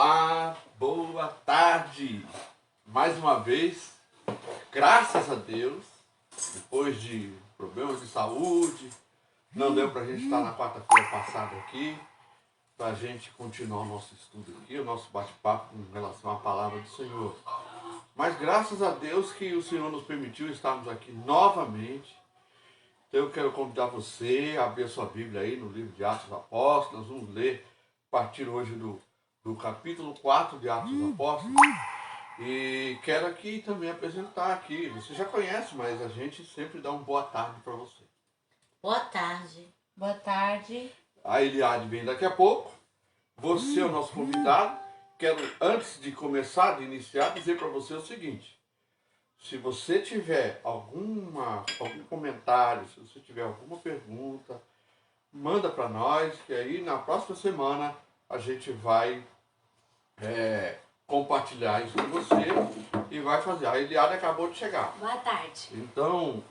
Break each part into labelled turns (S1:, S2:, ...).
S1: Olá, boa tarde. Mais uma vez, graças a Deus, depois de problemas de saúde, não deu para a gente estar na quarta-feira passada aqui, para a gente continuar o nosso estudo aqui, o nosso bate-papo em relação à palavra do Senhor. Mas graças a Deus que o Senhor nos permitiu estarmos aqui novamente. Então eu quero convidar você a abrir a sua Bíblia aí no livro de Atos dos Apóstolos. Nós vamos ler a partir hoje do capítulo 4 de Atos dos Apóstolos. E quero aqui também apresentar aqui. Você já conhece, mas a gente sempre dá uma boa tarde para você.
S2: Boa tarde.
S3: Boa tarde.
S1: A Eliade vem daqui a pouco. Você é o nosso convidado. Quero, antes de começar, de iniciar, dizer para você o seguinte. Se você tiver algum comentário, se você tiver alguma pergunta, manda para nós, que aí na próxima semana a gente vai compartilhar isso com você e vai fazer. A Eliada acabou de chegar.
S2: Boa tarde.
S1: Então,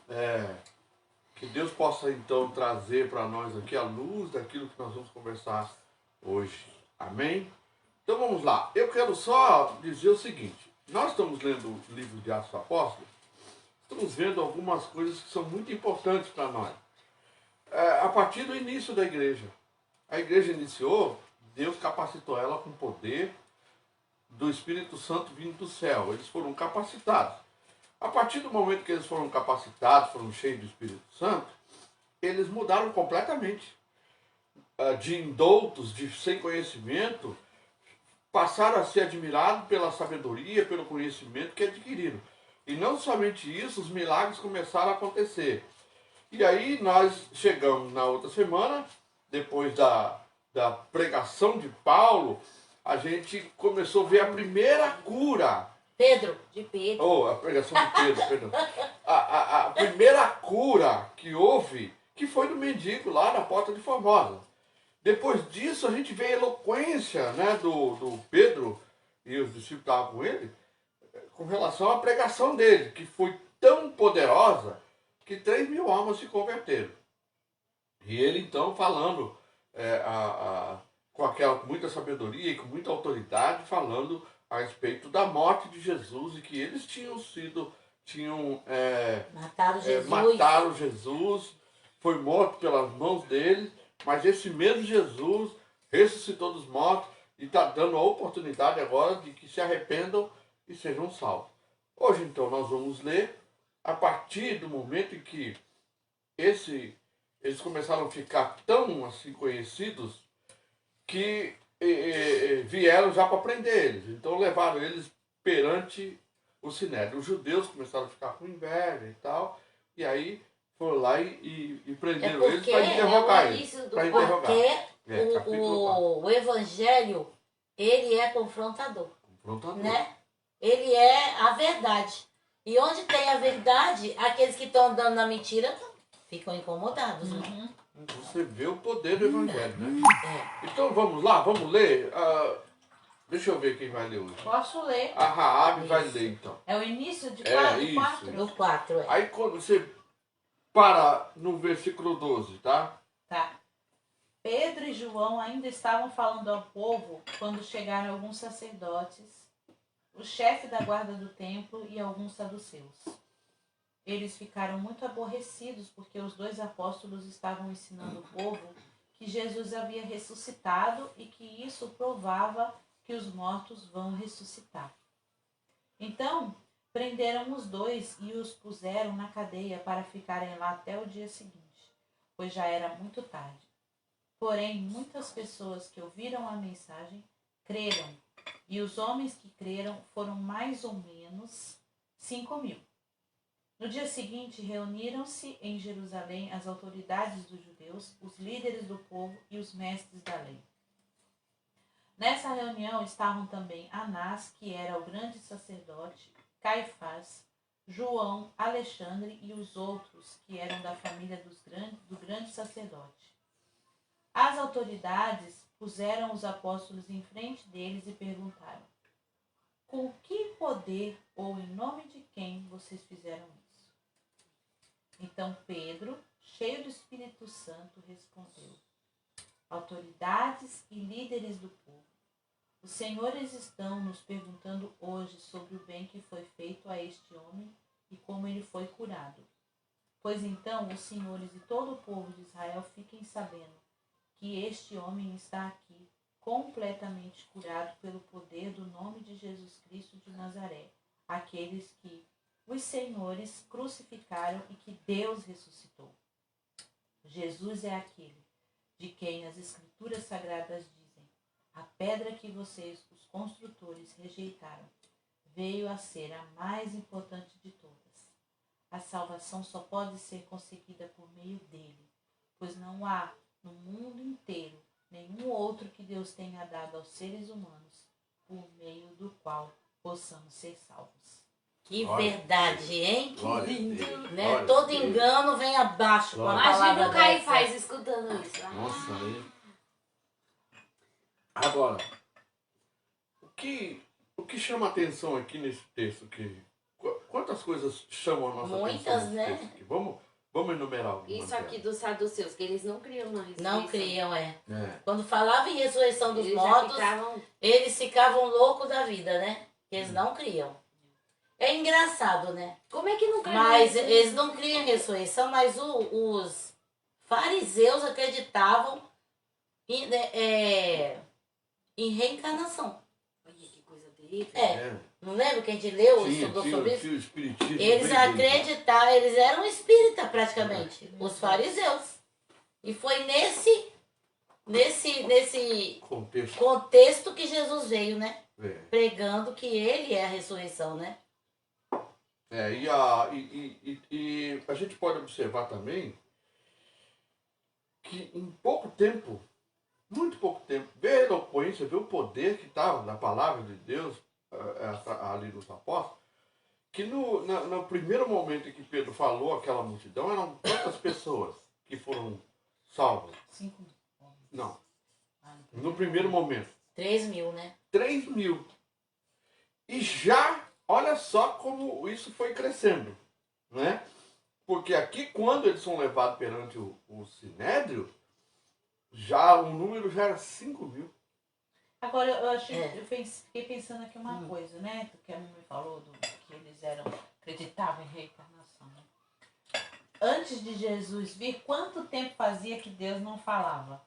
S1: que Deus possa então trazer para nós aqui a luz daquilo que nós vamos conversar hoje. Amém? Então vamos lá. Eu quero só dizer o seguinte. Nós estamos lendo o livro de Atos dos Apóstolos, estamos vendo algumas coisas que são muito importantes para nós. A partir do início da igreja. A igreja iniciou, Deus capacitou ela com poder do Espírito Santo vindo do céu. Eles foram capacitados. A partir do momento que eles foram capacitados, foram cheios do Espírito Santo, eles mudaram completamente. De indoutos, de sem conhecimento, passaram a ser admirados pela sabedoria, pelo conhecimento que adquiriram. E não somente isso, os milagres começaram a acontecer. E aí nós chegamos na outra semana, depois da pregação de Paulo, a gente começou a ver a primeira cura.
S2: De Pedro.
S1: Oh, a pregação de Pedro, perdão. A primeira cura que houve, que foi do mendigo lá na porta de Formosa. Depois disso, a gente vê a eloquência, né, do Pedro e os discípulos estavam com ele, com relação à pregação dele, que foi tão poderosa que 3.000 almas se converteram. E ele, então, falando com muita sabedoria e com muita autoridade, falando a respeito da morte de Jesus e que eles mataram Jesus, foi morto pelas mãos deles. Mas esse mesmo Jesus ressuscitou dos mortos e está dando a oportunidade agora de que se arrependam e sejam salvos. Hoje, então, nós vamos ler a partir do momento em que eles começaram a ficar tão assim conhecidos que vieram já para prender eles. Então, levaram eles perante o Sinédrio. Os judeus começaram a ficar com inveja e tal, e aí foram lá e prenderam eles para interrogar eles.
S2: Porque o evangelho, ele é confrontador. Né? Ele é a verdade. E onde tem a verdade, aqueles que estão andando na mentira ficam incomodados. Né?
S1: Você vê o poder do evangelho, né? Então vamos lá, vamos ler. Deixa eu ver quem vai ler hoje.
S3: Posso ler?
S1: A Raabe vai ler, então.
S3: É o início de 4?
S2: Do 4,
S1: Aí quando você para no versículo 12, tá?
S3: Tá. Pedro e João ainda estavam falando ao povo quando chegaram alguns sacerdotes, o chefe da guarda do templo e alguns saduceus. Eles ficaram muito aborrecidos porque os 2 apóstolos estavam ensinando o povo que Jesus havia ressuscitado e que isso provava que os mortos vão ressuscitar. Então, prenderam os 2 e os puseram na cadeia para ficarem lá até o dia seguinte, pois já era muito tarde. Porém, muitas pessoas que ouviram a mensagem creram, e os homens que creram foram mais ou menos 5.000. No dia seguinte, reuniram-se em Jerusalém as autoridades dos judeus, os líderes do povo e os mestres da lei. Nessa reunião estavam também Anás, que era o grande sacerdote, Caifás, João, Alexandre e os outros que eram da família do grande sacerdote. As autoridades puseram os apóstolos em frente deles e perguntaram: com que poder ou em nome de quem vocês fizeram isso? Então Pedro, cheio do Espírito Santo, respondeu: autoridades e líderes do povo, Os senhores estão nos perguntando hoje sobre o bem que foi feito a este homem e como ele foi curado. Pois então os senhores e todo o povo de Israel fiquem sabendo que este homem está aqui, completamente curado pelo poder do nome de Jesus Cristo de Nazaré, aqueles que os senhores crucificaram e que Deus ressuscitou. Jesus é aquele de quem as Escrituras Sagradas dizem: a pedra que vocês, os construtores, rejeitaram, veio a ser a mais importante de todas. A salvação só pode ser conseguida por meio dele, pois não há no mundo inteiro nenhum outro que Deus tenha dado aos seres humanos por meio do qual possamos ser salvos.
S2: Que verdade, hein?
S1: Que
S2: lindo, né? Todo engano vem abaixo com a palavra.
S4: Imagina o Caifás escutando isso.
S1: Nossa, aí. Agora, o que chama a atenção aqui nesse texto? Quantas coisas chamam a nossa
S2: Muitas,
S1: atenção nesse
S2: né?
S1: texto aqui? Vamos enumerar algumas.
S4: Isso aqui dos saduceus, que eles não criam na ressurreição.
S2: Não criam, é.
S1: É.
S2: Quando falava em ressurreição dos
S4: Eles já
S2: mortos,
S4: ficavam...
S2: eles ficavam loucos da vida, né? Eles não criam. É engraçado, né?
S4: Como é que não criam?
S2: Mas eles não criam ressurreição, mas os fariseus acreditavam em reencarnação.
S4: Olha que coisa terrível.
S2: É. Não lembra que a gente leu, estudou sobre isso?
S1: O espiritismo
S2: Eles
S1: vem
S2: acreditavam, eles eram espíritas praticamente, os fariseus. E foi nesse contexto que Jesus veio, né?
S1: É.
S2: Pregando que ele é a ressurreição, né?
S1: E a gente pode observar também que em pouco tempo, muito pouco tempo, vê a eloquência, vê o poder que estava na palavra de Deus ali nos apóstolos, que no primeiro momento em que Pedro falou aquela multidão, eram quantas pessoas que foram salvas?
S3: 5
S1: Não. No primeiro momento.
S2: 3.000, né?
S1: 3.000. E já, olha só como isso foi crescendo, né? Porque aqui, quando eles são levados perante o Sinédrio, já o número já era 5.000.
S3: Agora, eu fiquei pensando aqui uma coisa, né? Porque a mamãe falou que eles acreditavam em reencarnação. Né? Antes de Jesus vir, quanto tempo fazia que Deus não falava?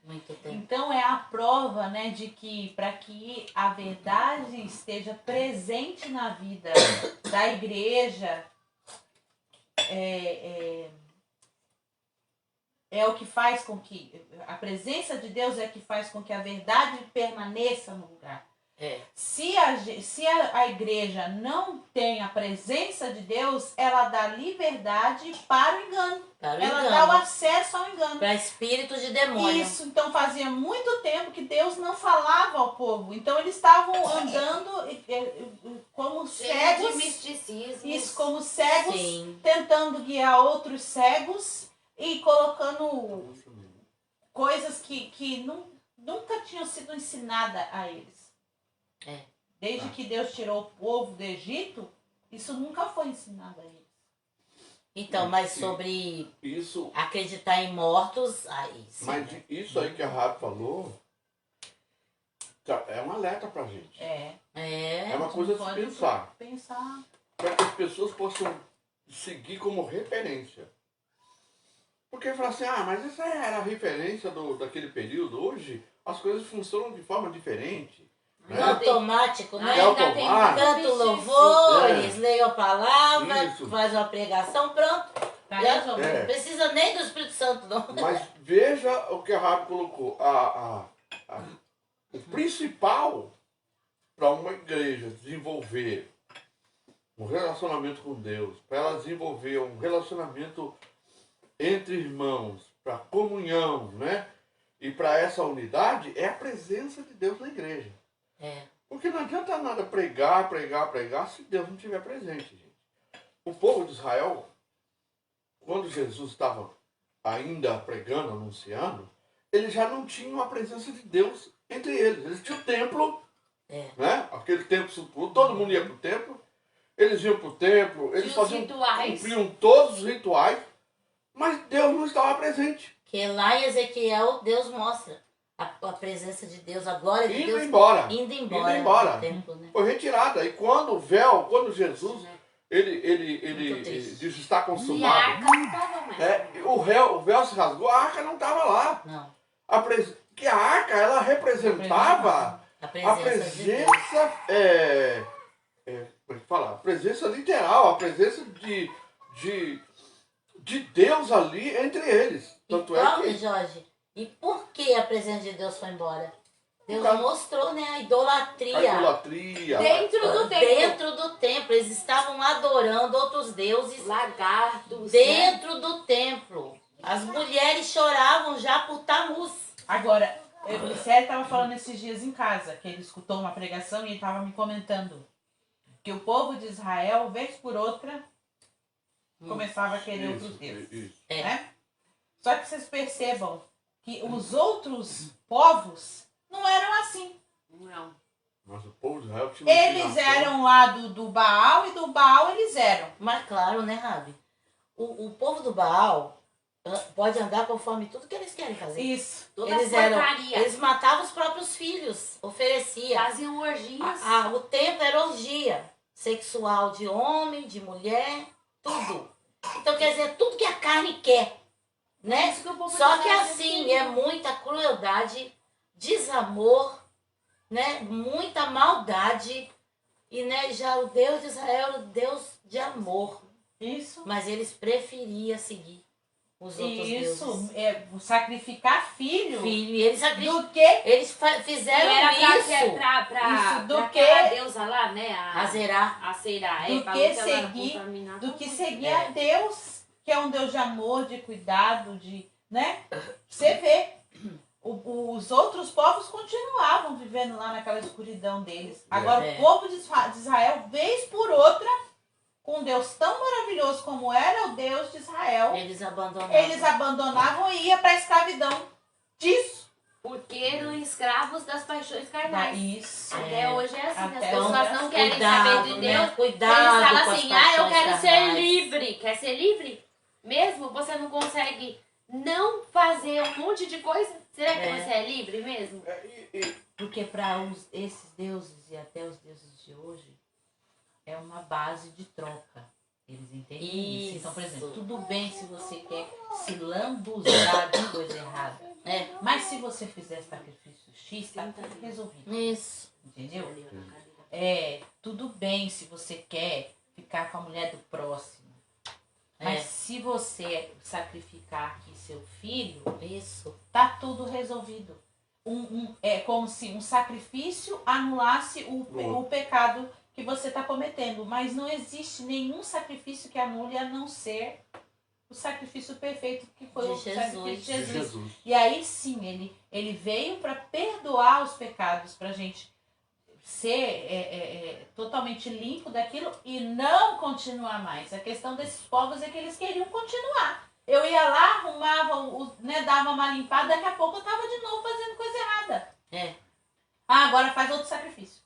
S2: Muito tempo.
S3: Então é a prova, né, de que para que a verdade esteja presente na vida da igreja, é o que faz com que a presença de Deus é que faz com que a verdade permaneça no lugar. Se a igreja não tem a presença de Deus, ela dá liberdade para o engano. Ela dá o acesso ao engano.
S2: Para espírito de demônio.
S3: Isso, então fazia muito tempo que Deus não falava ao povo. Então eles estavam andando como cegos.
S4: De misticismo.
S3: Isso, como cegos,
S2: Sim.
S3: tentando guiar outros cegos e colocando coisas que nunca tinham sido ensinadas a eles. Desde que Deus tirou o povo do Egito, isso nunca foi ensinado a eles.
S2: Então, mas sobre acreditar em mortos, aí sim.
S1: Mas isso aí que a Rabi falou é um alerta pra gente. É uma coisa a se pensar. Para que as pessoas possam seguir como referência. Porque falar assim, mas essa era a referência daquele período. Hoje as coisas funcionam de forma diferente.
S2: Né? Automático, né?
S1: Canto
S2: louvores, leia a palavra, faz uma pregação, pronto. Não precisa nem do Espírito Santo, não.
S1: Mas veja o que a Rabi colocou. O principal para uma igreja desenvolver um relacionamento com Deus, para ela desenvolver um relacionamento entre irmãos, para comunhão, né? E para essa unidade, é a presença de Deus na igreja. Porque não adianta nada pregar se Deus não estiver presente, gente. O povo de Israel, quando Jesus estava ainda pregando, anunciando, eles já não tinham a presença de Deus entre eles. Eles tinham o templo, né? Aquele templo, todo mundo ia para o templo, eles iam para o templo, eles cumpriam todos os rituais, mas Deus não estava presente.
S2: Que lá em Ezequiel, Deus mostra a presença de Deus, a glória de Deus
S1: indo embora.
S2: Indo embora.
S1: embora.
S2: Do templo, né?
S1: Foi retirada. E quando Jesus, ele disse, está
S4: E a
S1: consumado.
S4: arca não estava mais.
S1: O véu se rasgou, a arca não estava lá.
S2: Não.
S1: Que a arca, ela representava
S2: A
S1: a
S2: presença de Deus.
S1: presença, como é que fala? A presença literal, a presença de Deus ali entre eles. Tanto é que...
S2: Jorge, e por que a presença de Deus foi embora? Deus
S1: Por causa-
S2: mostrou, né, a idolatria.
S1: A idolatria.
S4: Dentro do templo.
S2: Dentro do templo. Eles estavam adorando outros deuses
S4: Lagartos.
S2: dentro do templo. As mulheres choravam já por Tamuz.
S3: Agora, o Michele estava falando esses dias em casa, que ele escutou uma pregação e ele estava me comentando que o povo de Israel, vez por outra, começava a querer outros deuses.
S1: Isso.
S3: Né? Só que vocês percebam que os outros povos não eram assim.
S4: Não.
S1: Mas o povo de Israel tinha uma
S3: Eles
S1: inclinação.
S3: eram lá do Baal e do Baal eles eram.
S2: Mas claro, né, Rabi? O povo do Baal pode andar conforme tudo que eles querem fazer.
S3: Isso.
S4: Todas as
S2: Eles
S4: porcarias.
S2: matavam os próprios filhos, ofereciam.
S4: Faziam orgias.
S2: O templo era orgia sexual de homem, de mulher, tudo. Então quer dizer, tudo que a carne quer, né?
S4: Isso que o povo
S2: Só
S4: de
S2: que
S4: Israel
S2: assim,
S4: queria.
S2: é muita crueldade, desamor, né? Muita maldade. E né, já o Deus de Israel era o Deus de amor.
S3: Isso.
S2: Mas eles preferiam seguir os outros
S3: Isso.
S2: deuses.
S3: Sacrificar filho
S2: Filho, e eles
S3: do que
S2: eles
S4: Não
S2: fizeram
S4: era
S2: isso.
S3: Isso, do
S4: pra
S3: que-
S4: aquela deusa lá, né?
S2: A zerar.
S4: A Será.
S3: do
S4: falou
S3: que
S4: ela era
S3: seguir-
S4: contaminada.
S3: do que seguir a Deus, que é um Deus de amor, de cuidado, de, né? Você vê, os outros povos continuavam vivendo lá naquela escuridão deles. Agora
S2: É.
S3: o povo de Israel, vez por outra, com um Deus tão maravilhoso como era o Deus de Israel,
S2: Eles abandonaram.
S3: eles abandonavam e iam para a escravidão disso.
S4: Porque eram escravos das paixões carnais.
S3: Isso.
S4: Até hoje é assim,
S3: Até
S4: as pessoas
S3: hoje é
S4: não
S3: assim.
S4: querem saber de Deus.
S2: Né? Cuidado
S4: Eles falam
S2: com as
S4: assim, eu
S2: paixões
S4: quero ser
S2: carnais.
S4: livre. Quer ser livre? Mesmo você não consegue não fazer um monte de coisa? Será que você é livre mesmo?
S3: Porque para esses deuses e até os deuses de hoje, é uma base de troca. Eles entendem isso. Então, por exemplo, tudo bem se você quer se lambuzar de coisa errada. Mas se você fizer sacrifício X, tá resolvido.
S2: Isso.
S3: Entendeu? Tudo bem se você quer ficar com a mulher do próximo. Mas se você sacrificar aqui seu filho,
S2: Isso.
S3: tá tudo resolvido. É como se um sacrifício anulasse o pecado que você está cometendo. Mas não existe nenhum sacrifício que anule a não ser o sacrifício perfeito que foi
S2: De
S3: o sacrifício de Jesus.
S1: Jesus.
S3: E aí sim, ele veio para perdoar os pecados, para a gente ser totalmente limpo daquilo e não continuar mais. A questão desses povos é que eles queriam continuar. Eu ia lá, arrumava, dava uma limpada, daqui a pouco eu estava de novo fazendo coisa errada. Agora faz outro sacrifício.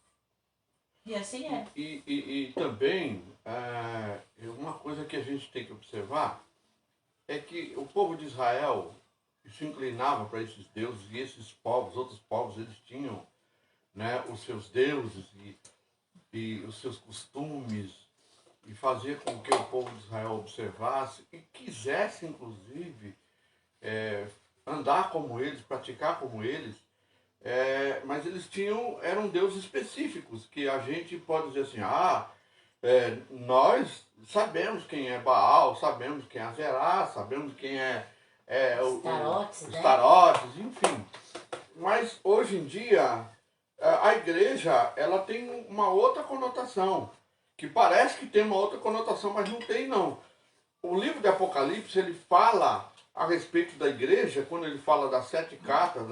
S3: E assim é.
S1: E também, uma coisa que a gente tem que observar é que o povo de Israel se inclinava para esses deuses e esses povos, outros povos, eles tinham, né, os seus deuses e os seus costumes e fazia com que o povo de Israel observasse e quisesse, inclusive, andar como eles, praticar como eles, mas eles eram deuses específicos, que a gente pode dizer assim, nós sabemos quem é Baal, sabemos quem é Azerá, sabemos quem é
S2: Tarotes,
S1: os tarotes, enfim. Mas hoje em dia, a igreja ela tem uma outra conotação, que parece que tem uma outra conotação, mas não tem não. O livro de Apocalipse, ele fala a respeito da igreja, quando ele fala das 7 cartas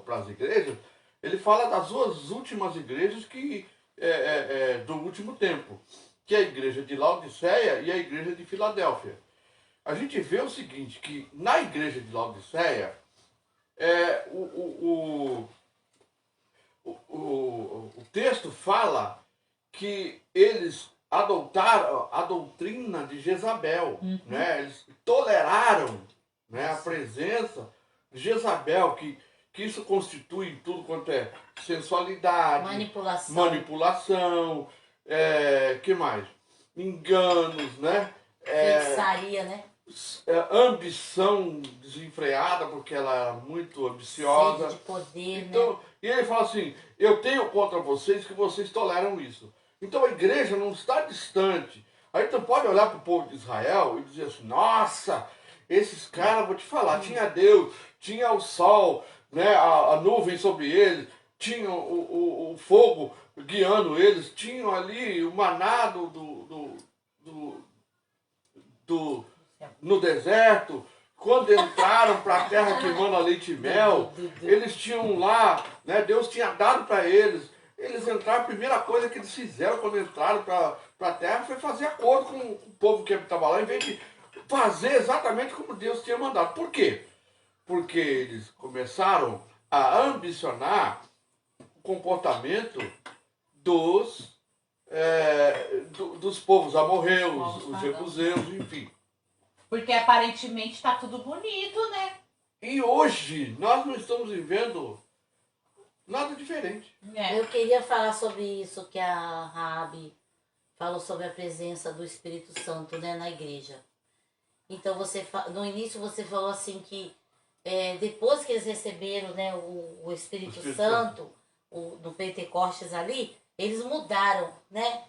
S1: para as igrejas, ele fala das 2 últimas igrejas do último tempo, que é a igreja de Laodiceia e a igreja de Filadélfia. A gente vê o seguinte, que na igreja de Laodiceia, o texto fala que eles adotaram a doutrina de Jezabel, né? Eles toleraram, né, a presença de Jezabel, que que isso constitui tudo quanto é sensualidade, manipulação, que mais? Enganos, né?
S2: Feitiçaria, né?
S1: Ambição desenfreada, porque ela é muito ambiciosa.
S2: Sede de poder,
S1: então,
S2: né?
S1: E ele fala assim, eu tenho contra vocês que vocês toleram isso. Então a igreja não está distante. Aí tu pode olhar para o povo de Israel e dizer assim, nossa, esses caras, vou te falar, tinha Deus, tinha o sol, né, a nuvem sobre eles, tinha o fogo guiando eles, tinham ali o maná no deserto. Quando entraram para a terra que emana leite e mel, eles tinham lá, né, Deus tinha dado para eles. Eles entraram, a primeira coisa que eles fizeram quando entraram para a terra foi fazer acordo com o povo que estava lá, em vez de fazer exatamente como Deus tinha mandado. Por quê? Porque eles começaram a ambicionar o comportamento dos povos amorreus, os jebuseus, enfim.
S3: Porque aparentemente está tudo bonito, né?
S1: E hoje nós não estamos vivendo nada diferente.
S2: Eu queria falar sobre isso que a Raabe falou sobre a presença do Espírito Santo, né, na igreja. Então no início você falou assim que depois que eles receberam, né, o Espírito Santo, no Pentecostes ali, eles mudaram, né?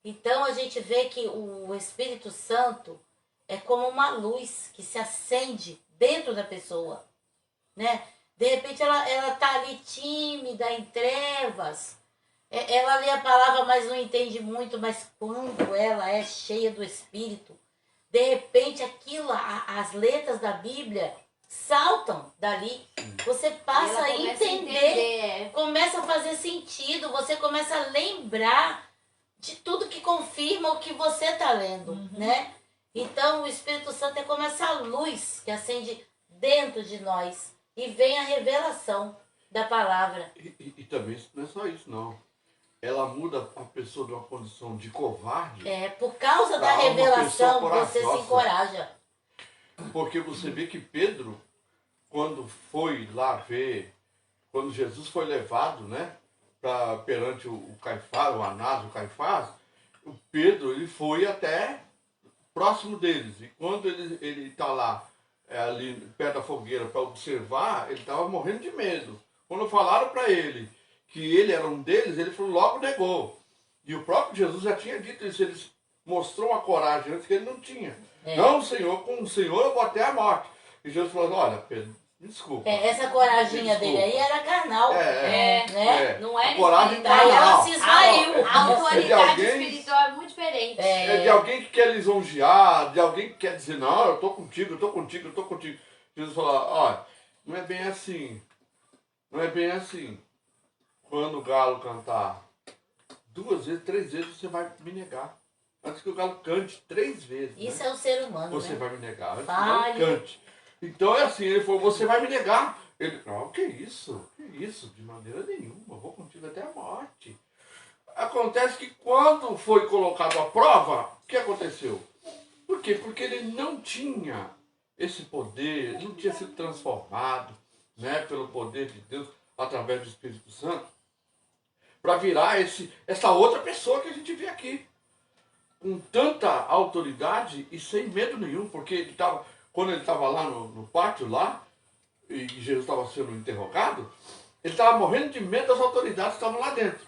S2: Então a gente vê que o Espírito Santo é como uma luz que se acende dentro da pessoa, né? De repente ela tá ali tímida, em trevas, ela lê a palavra, mas não entende muito, mas quando ela é cheia do Espírito, de repente aquilo, as letras da Bíblia saltam dali, você passa a entender, começa a fazer sentido, você começa a lembrar de tudo que confirma o que você está lendo, né? Então o Espírito Santo é como essa luz que acende dentro de nós e vem a revelação da palavra.
S1: E também não é só isso, não. Ela muda a pessoa de uma condição de covarde.
S2: Por causa da revelação, você se encoraja.
S1: Porque você vê que Pedro, quando foi lá ver, quando Jesus foi levado, né, perante o Caifás, o Anás, o Caifás, o Pedro, ele foi até próximo deles. E quando ele está lá, ali perto da fogueira, para observar, ele estava morrendo de medo. Quando falaram para ele que ele era um deles, ele logo negou. E o próprio Jesus já tinha dito isso, ele mostrou uma coragem antes que ele não tinha. Não, Senhor, com o Senhor eu vou até a morte. E Jesus falou, olha, Pedro, desculpa.
S2: Essa coraginha dele aí era carnal. Né?
S4: Não é
S1: coragem
S2: daí ela se esvaiu.
S4: A autoridade espiritual é muito diferente.
S1: É de alguém que quer lisonjear, de alguém que quer dizer, não, eu tô contigo, eu tô contigo, eu tô contigo. Jesus falou, olha, não é bem assim. Não é bem assim. Quando o galo cantar 2 vezes, 3 vezes, você vai me negar. Antes que o galo cante 3 vezes.
S2: Isso
S1: né?
S2: é o ser humano.
S1: Você
S2: né?
S1: vai me negar. Antes que o galo cante. Então é assim, ele falou, você vai me negar. Ele, não, que isso? Que isso? De maneira nenhuma, eu vou contigo até a morte. Acontece que quando foi colocado à prova, o que aconteceu? Por quê? Porque ele não tinha esse poder, não tinha sido transformado, né, pelo poder de Deus, através do Espírito Santo, para virar essa outra pessoa que a gente vê aqui. Com tanta autoridade e sem medo nenhum, porque quando ele estava lá no pátio, lá, e Jesus estava sendo interrogado, ele estava morrendo de medo das autoridades que estavam lá dentro.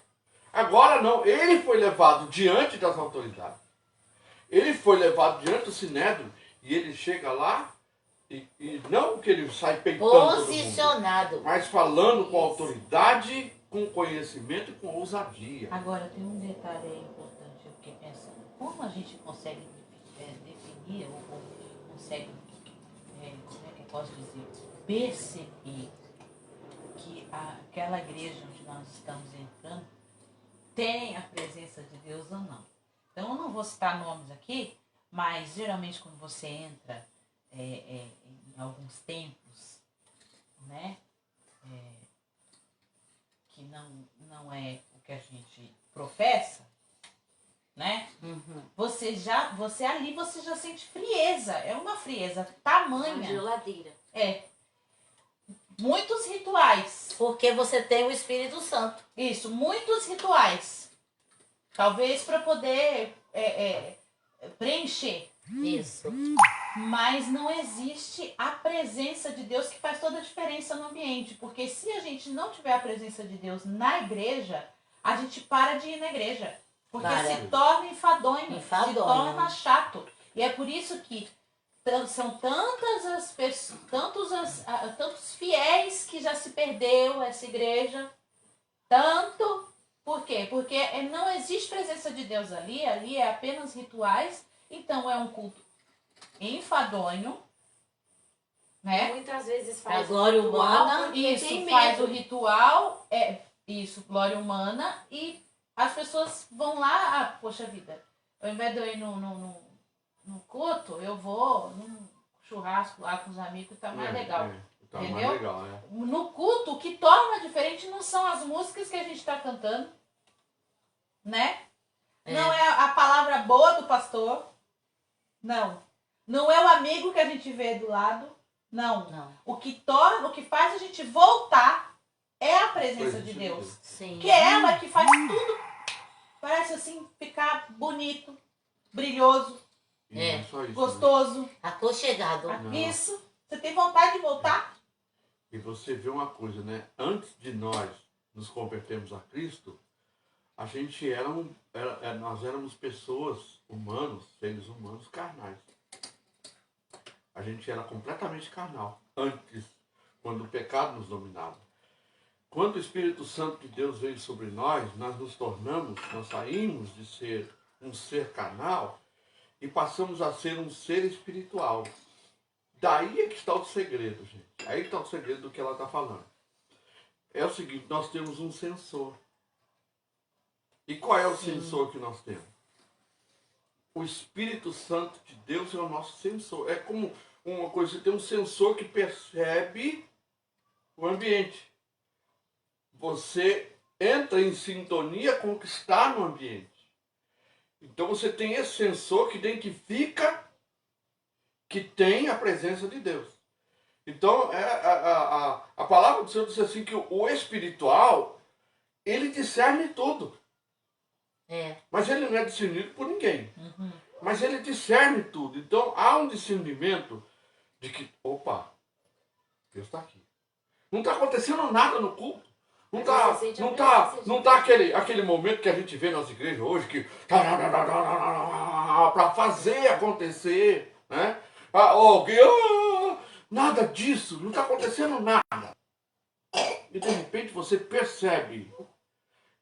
S1: Agora não, ele foi levado diante das autoridades. Ele foi levado diante do Sinédrio e ele chega lá e não que ele sai peitando
S2: posicionado,
S1: todo mundo, mas falando com autoridade, com conhecimento e com ousadia.
S3: Agora tem um detalhe aí importante, eu fiquei pensando. Como a gente consegue definir ou consegue, como é que eu posso dizer, perceber que aquela igreja onde nós estamos entrando tem a presença de Deus ou não? Então eu não vou citar nomes aqui, mas geralmente quando você entra em alguns templos, né, que não é o que a gente professa, né? Você ali você já sente frieza, é uma frieza tamanha.
S4: Uma geladeira.
S3: Muitos rituais.
S2: Porque você tem o Espírito Santo.
S3: Isso, muitos rituais. Talvez para poder preencher.
S2: Isso.
S3: Mas não existe a presença de Deus que faz toda a diferença no ambiente. Porque se a gente não tiver a presença de Deus na igreja, a gente para de ir na igreja. Porque se torna enfadonho, se torna chato. E é por isso que são tantas as pessoas, tantos fiéis que já se perdeu essa igreja. Tanto. Por quê? Porque não existe presença de Deus ali é apenas rituais. Então é um culto enfadonho, né?
S4: Muitas vezes faz
S2: a glória humana.
S3: Isso, faz o ritual, glória humana, e as pessoas vão lá, poxa vida, ao invés de eu ir no culto, eu vou num churrasco lá com os amigos, tá mais legal.
S1: Tá
S3: entendeu?
S1: mais legal, né?
S3: No culto, o que torna diferente não são as músicas que a gente tá cantando, né? Não é a palavra boa do pastor, não. Não é o amigo que a gente vê do lado, não. O que faz a gente voltar é a presença de Deus.
S2: Sim.
S3: Que é ela que faz tudo, parece assim, ficar bonito, brilhoso,
S1: Só isso,
S3: gostoso.
S1: Né?
S2: Aconchegado.
S3: Isso. Você tem vontade de voltar?
S1: E você vê uma coisa, né? Antes de nós nos convertermos a Cristo, a gente nós éramos pessoas humanos, seres humanos carnais. A gente era completamente carnal antes, quando o pecado nos dominava. Quando o Espírito Santo de Deus veio sobre nós nós saímos de ser um ser carnal e passamos a ser um ser espiritual. Daí é que está o segredo, gente. Aí está o segredo do que ela está falando. É o seguinte, nós temos um sensor. E qual é o sensor que nós temos? O Espírito Santo de Deus é o nosso sensor. É como uma coisa, você tem um sensor que percebe o ambiente. Você entra em sintonia com o que está no ambiente. Então você tem esse sensor que identifica que tem a presença de Deus. Então a palavra do Senhor diz assim que o espiritual, ele discerne tudo. Mas ele não é discernido por ninguém. Mas ele discerne tudo. Então há um discernimento de que, opa, Deus está aqui. Não está acontecendo nada no culto. Não tá aquele momento que a gente vê nas igrejas hoje que para fazer acontecer, né? Nada disso, não está acontecendo nada. E de repente você percebe.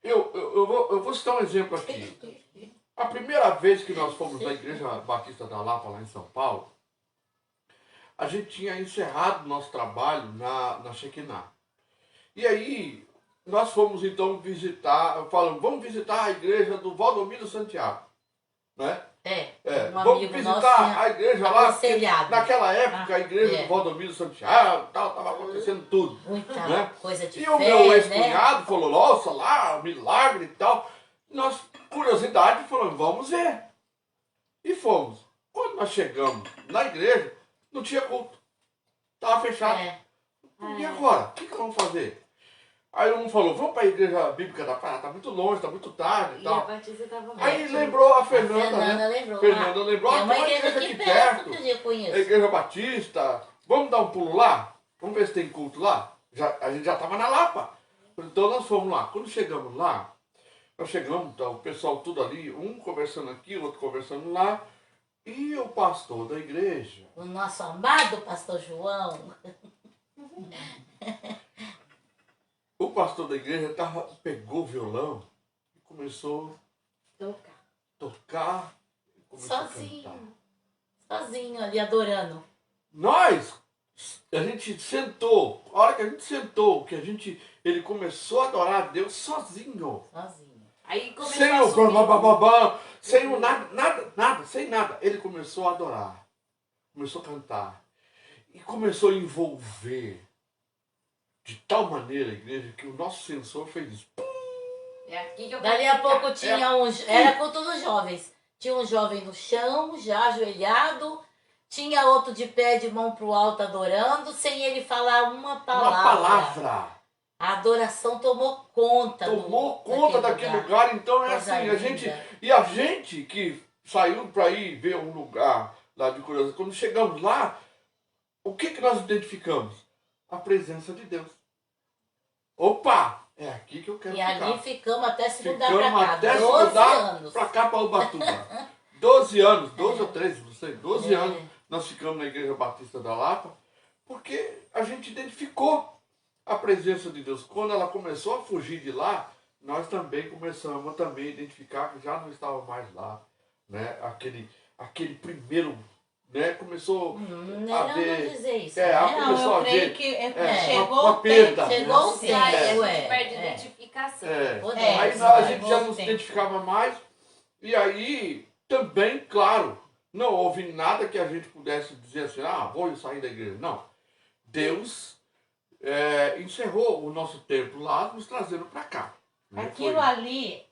S1: Eu vou citar um exemplo aqui. A primeira vez que nós fomos na Igreja Batista da Lapa, lá em São Paulo, a gente tinha encerrado nosso trabalho na Shekinah. E aí, nós fomos então vamos visitar a igreja do Valdomiro Santiago. Né? Vamos visitar a igreja lá, porque naquela época a igreja do Valdomiro Santiago, estava acontecendo tudo.
S2: Muita
S1: né?
S2: coisa de
S1: E
S2: fé,
S1: o meu ex-cunhado
S2: né?
S1: falou, nossa, lá, milagre e tal. Nós, curiosidade, falamos, vamos ver. E fomos. Quando nós chegamos na igreja, não tinha culto. Estava fechado. E agora? O que vamos fazer? Aí um falou, vamos para a igreja bíblica da Praia, tá muito longe, tá muito tarde e tal.
S4: E a Batista tava
S1: Aí lembrou a Fernanda, né?
S2: Lembrou.
S1: Fernanda lembrou,
S2: Tem uma
S1: tem
S2: igreja aqui perto que eu conheço.
S1: a igreja Batista, vamos dar um pulo lá? Vamos ver se tem culto lá? A gente já estava na Lapa. Então nós fomos lá. Quando chegamos lá, tá, o pessoal tudo ali, um conversando aqui, o outro conversando lá, e o pastor da igreja.
S2: O nosso amado pastor João.
S1: O pastor da igreja pegou o violão e começou a tocar. E começou
S2: Sozinho.
S1: A cantar.
S2: Sozinho ali, adorando.
S1: A gente sentou, a hora que a gente sentou, ele começou a adorar a Deus sozinho.
S4: Aí começou
S1: Sem
S4: a
S1: o
S4: subir.
S1: babababá, sem o nada, sem nada. Ele começou a adorar, começou a cantar e começou a envolver de tal maneira a igreja que o nosso sensor fez isso.
S4: É aqui que eu
S2: Dali a pouco tinha era culto dos jovens. Tinha um jovem no chão, já ajoelhado. tinha outro de pé de mão pro alto adorando, sem ele falar uma palavra.
S1: Uma palavra.
S2: A adoração tomou conta.
S1: Tomou conta daquele lugar. Então é
S2: Coisa
S1: assim,
S2: linda.
S1: a gente que saiu para ir ver um lugar lá de curiosidade, quando chegamos lá, o que nós identificamos? A presença de Deus. Opa! É aqui que eu quero ficar.
S2: E ali ficamos até se mudar para cá.
S1: Ficamos até se
S2: 12
S1: mudar
S2: anos.
S1: para cá, para Ubatuba. 12 anos, 12 ou 13, não sei, 12 anos nós ficamos na Igreja Batista da Lapa, porque a gente identificou a presença de Deus. Quando ela começou a fugir de lá, nós também começamos a identificar que já não estava mais lá. Né? Aquele primeiro, né? Começou a ver...
S2: Não dizer isso.
S1: Começou a
S3: eu creio
S1: ver
S3: que
S1: chegou uma perda.
S2: Chegou o tempo.
S4: Perde identificação.
S1: Aí a gente já não se identificava mais. E aí, também, claro, não houve nada que a gente pudesse dizer assim, vou sair da igreja. Não. Deus encerrou o nosso tempo lá, nos trazendo para cá. Né?
S3: Aquilo ali,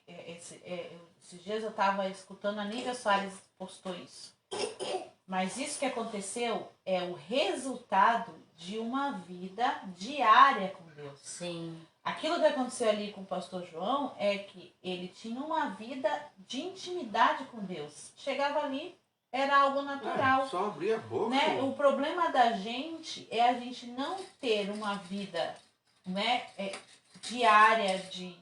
S3: esses dias eu estava escutando, a Nívia Soares postou isso. Mas isso que aconteceu é o resultado de uma vida diária com Deus.
S2: Sim.
S3: Aquilo que aconteceu ali com o pastor João é que ele tinha uma vida de intimidade com Deus. Chegava ali, era algo natural.
S1: Só abrir a boca.
S3: Né? O problema da gente é a gente não ter uma vida, né, diária de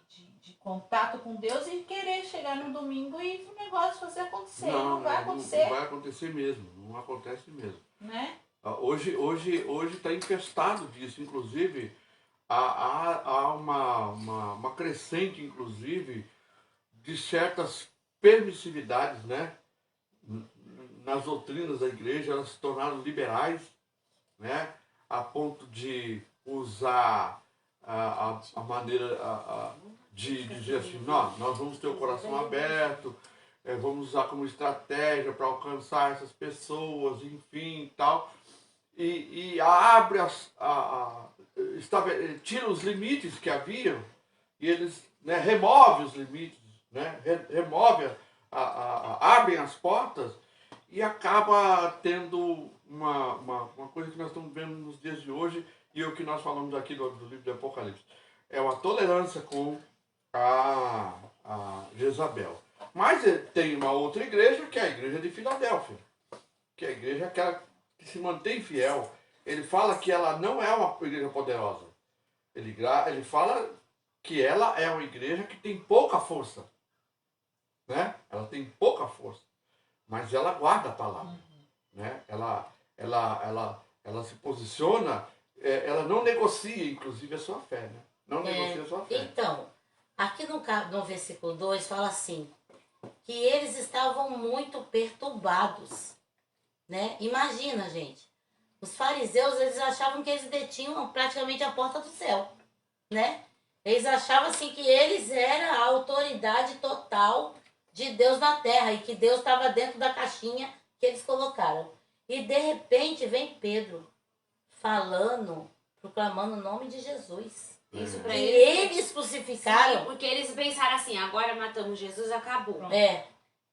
S3: contato com Deus e querer chegar no domingo e o negócio fazer acontecer. Não vai acontecer.
S1: Não vai acontecer mesmo. Não acontece mesmo.
S3: Né?
S1: Hoje está infestado disso. Inclusive, há uma crescente, inclusive, de certas permissividades, né? Nas doutrinas da igreja. Elas se tornaram liberais, né? A ponto de usar a maneira de dizer assim, nós vamos ter o coração aberto, vamos usar como estratégia para alcançar essas pessoas, enfim, e tal. E abre tira os limites que haviam e eles, né, remove os limites, né, abrem as portas e acaba tendo uma coisa que nós estamos vendo nos dias de hoje e o que nós falamos aqui do livro do Apocalipse. É uma tolerância com a Jezabel. Mas tem uma outra igreja, que é a igreja de Filadélfia, que é a igreja que se mantém fiel. Ele fala que ela não é uma igreja poderosa. Ele fala que ela é uma igreja que tem pouca força. Né? Ela tem pouca força. Mas ela guarda a palavra. Né? Ela se posiciona, ela não negocia, inclusive, a sua fé. Né? Não negocia a sua fé.
S2: Então, aqui no versículo 2 fala assim, que eles estavam muito perturbados, né? Imagina, gente, os fariseus, eles achavam que eles detinham praticamente a porta do céu, né? Eles achavam assim que eles eram a autoridade total de Deus na terra e que Deus estava dentro da caixinha que eles colocaram. E de repente vem Pedro falando, proclamando o nome de Jesus.
S4: Isso pra
S2: eles crucificaram.
S4: Sim, porque eles pensaram assim, agora matamos Jesus, acabou.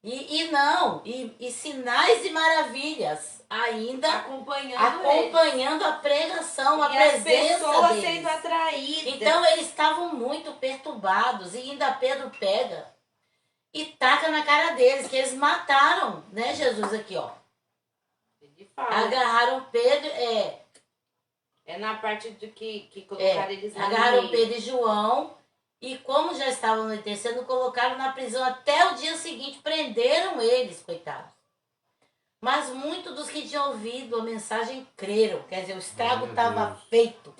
S2: E sinais e maravilhas ainda acompanhando a pregação, a presença deles.
S3: As pessoas sendo atraídas.
S2: Então eles estavam muito perturbados e ainda Pedro pega e taca na cara deles, que eles mataram, né, Jesus aqui, ó. Agarraram Pedro,
S4: É na parte do que colocaram eles lá.
S2: Agarraram Pedro e João e, como já estavam anoitecendo, colocaram na prisão até o dia seguinte, prenderam eles, coitados. Mas muitos dos que tinham ouvido a mensagem creram, quer dizer, o estrago estava feito.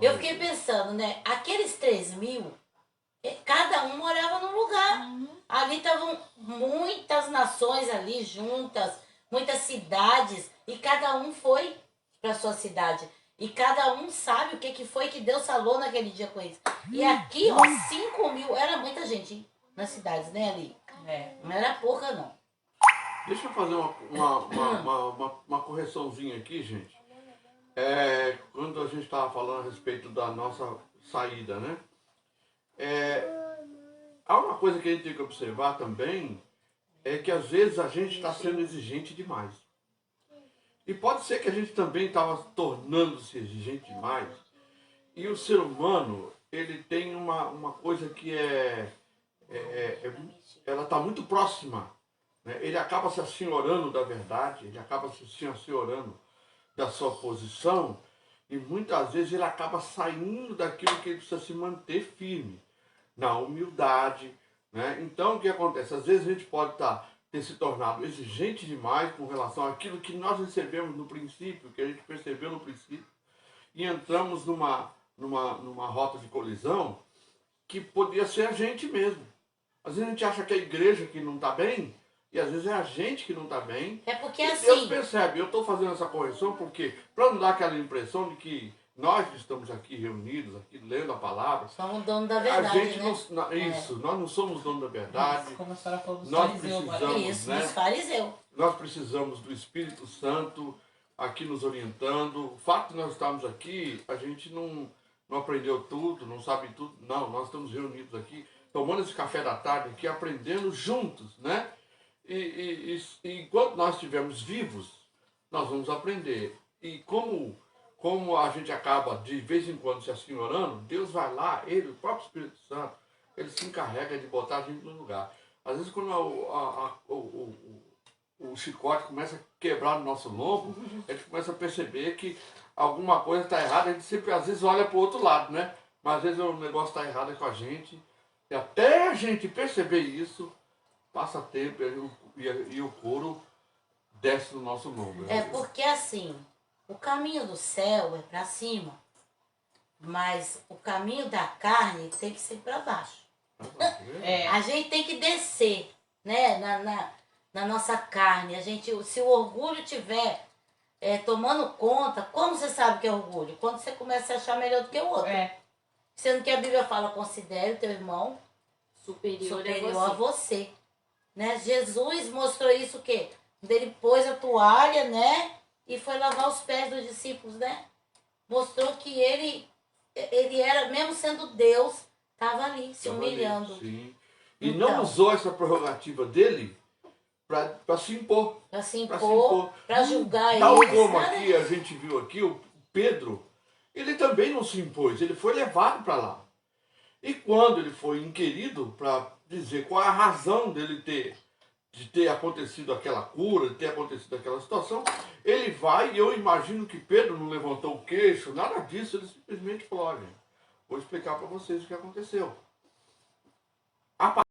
S2: Eu fiquei pensando, né, aqueles 3.000, cada um morava num lugar. Ali estavam muitas nações ali juntas, muitas cidades, e cada um foi para sua cidade. E cada um sabe o que foi que Deus falou naquele dia com eles. E aqui, ó, 5.000, era muita gente, hein? Nas cidades, né, ali? Não era pouca, não.
S1: Deixa eu fazer uma correçãozinha aqui, gente. Quando a gente estava falando a respeito da nossa saída, né? Há uma coisa que a gente tem que observar também, é que às vezes a gente está sendo exigente demais. E pode ser que a gente também estava tornando-se exigente demais. E o ser humano, ele tem uma coisa que ela está muito próxima. Né? Ele acaba se assenhorando da verdade, ele acaba se assenhorando da sua posição, e muitas vezes ele acaba saindo daquilo que ele precisa se manter firme, na humildade. Né? Então o que acontece? Às vezes a gente pode ter se tornado exigente demais com relação àquilo que nós recebemos no princípio, que a gente percebeu no princípio, e entramos numa rota de colisão que podia ser a gente mesmo. Às vezes a gente acha que é a igreja que não está bem, e às vezes é a gente que não está bem.
S2: É porque
S1: e
S2: assim...
S1: Deus percebe, eu estou fazendo essa correção porque, para não dar aquela impressão de que nós que estamos aqui reunidos, aqui lendo a palavra,
S2: somos dono da verdade,
S1: a gente
S2: né?
S1: nós não somos dono da verdade.
S3: Isso, como a senhora falou dos
S1: Nós
S3: fariseus,
S1: precisamos,
S2: Isso,
S1: né?
S2: dos fariseus.
S1: Nós precisamos do Espírito Santo aqui nos orientando. O fato de nós estarmos aqui, a gente não aprendeu tudo, não sabe tudo. Não, nós estamos reunidos aqui, tomando esse café da tarde aqui, aprendendo juntos, né? E enquanto nós estivermos vivos, nós vamos aprender. E como a gente acaba de vez em quando se assenhorando, Deus vai lá, Ele, o próprio Espírito Santo, Ele se encarrega de botar a gente no lugar. Às vezes quando o chicote começa a quebrar no nosso lombo, a gente começa a perceber que alguma coisa está errada, a gente sempre às vezes olha para o outro lado, né? Mas às vezes o negócio está errado com a gente, e até a gente perceber isso, passa tempo e o couro desce no nosso lombo.
S2: É porque assim, o caminho do céu é para cima, mas o caminho da carne tem que ser para baixo. A gente tem que descer, né, na nossa carne. Se o orgulho tiver tomando conta, como você sabe que é orgulho? Quando você começa a achar melhor do que o outro. Sendo que a Bíblia fala, considere o teu irmão superior a você. Né? Jesus mostrou isso o quê? Ele pôs a toalha, né? E foi lavar os pés dos discípulos, né? Mostrou que ele era, mesmo sendo Deus, estava ali, se humilhando.
S1: Sim. E então, não usou essa prerrogativa dele para se impor.
S2: Para se impor, para julgar ele.
S1: Tal como aqui, a gente viu aqui, o Pedro, ele também não se impôs, ele foi levado para lá. E quando ele foi inquirido para dizer qual é a razão dele de ter acontecido aquela cura, de ter acontecido aquela situação, ele vai, e eu imagino que Pedro não levantou o queixo, nada disso, ele simplesmente falou, olha, vou explicar para vocês o que aconteceu. A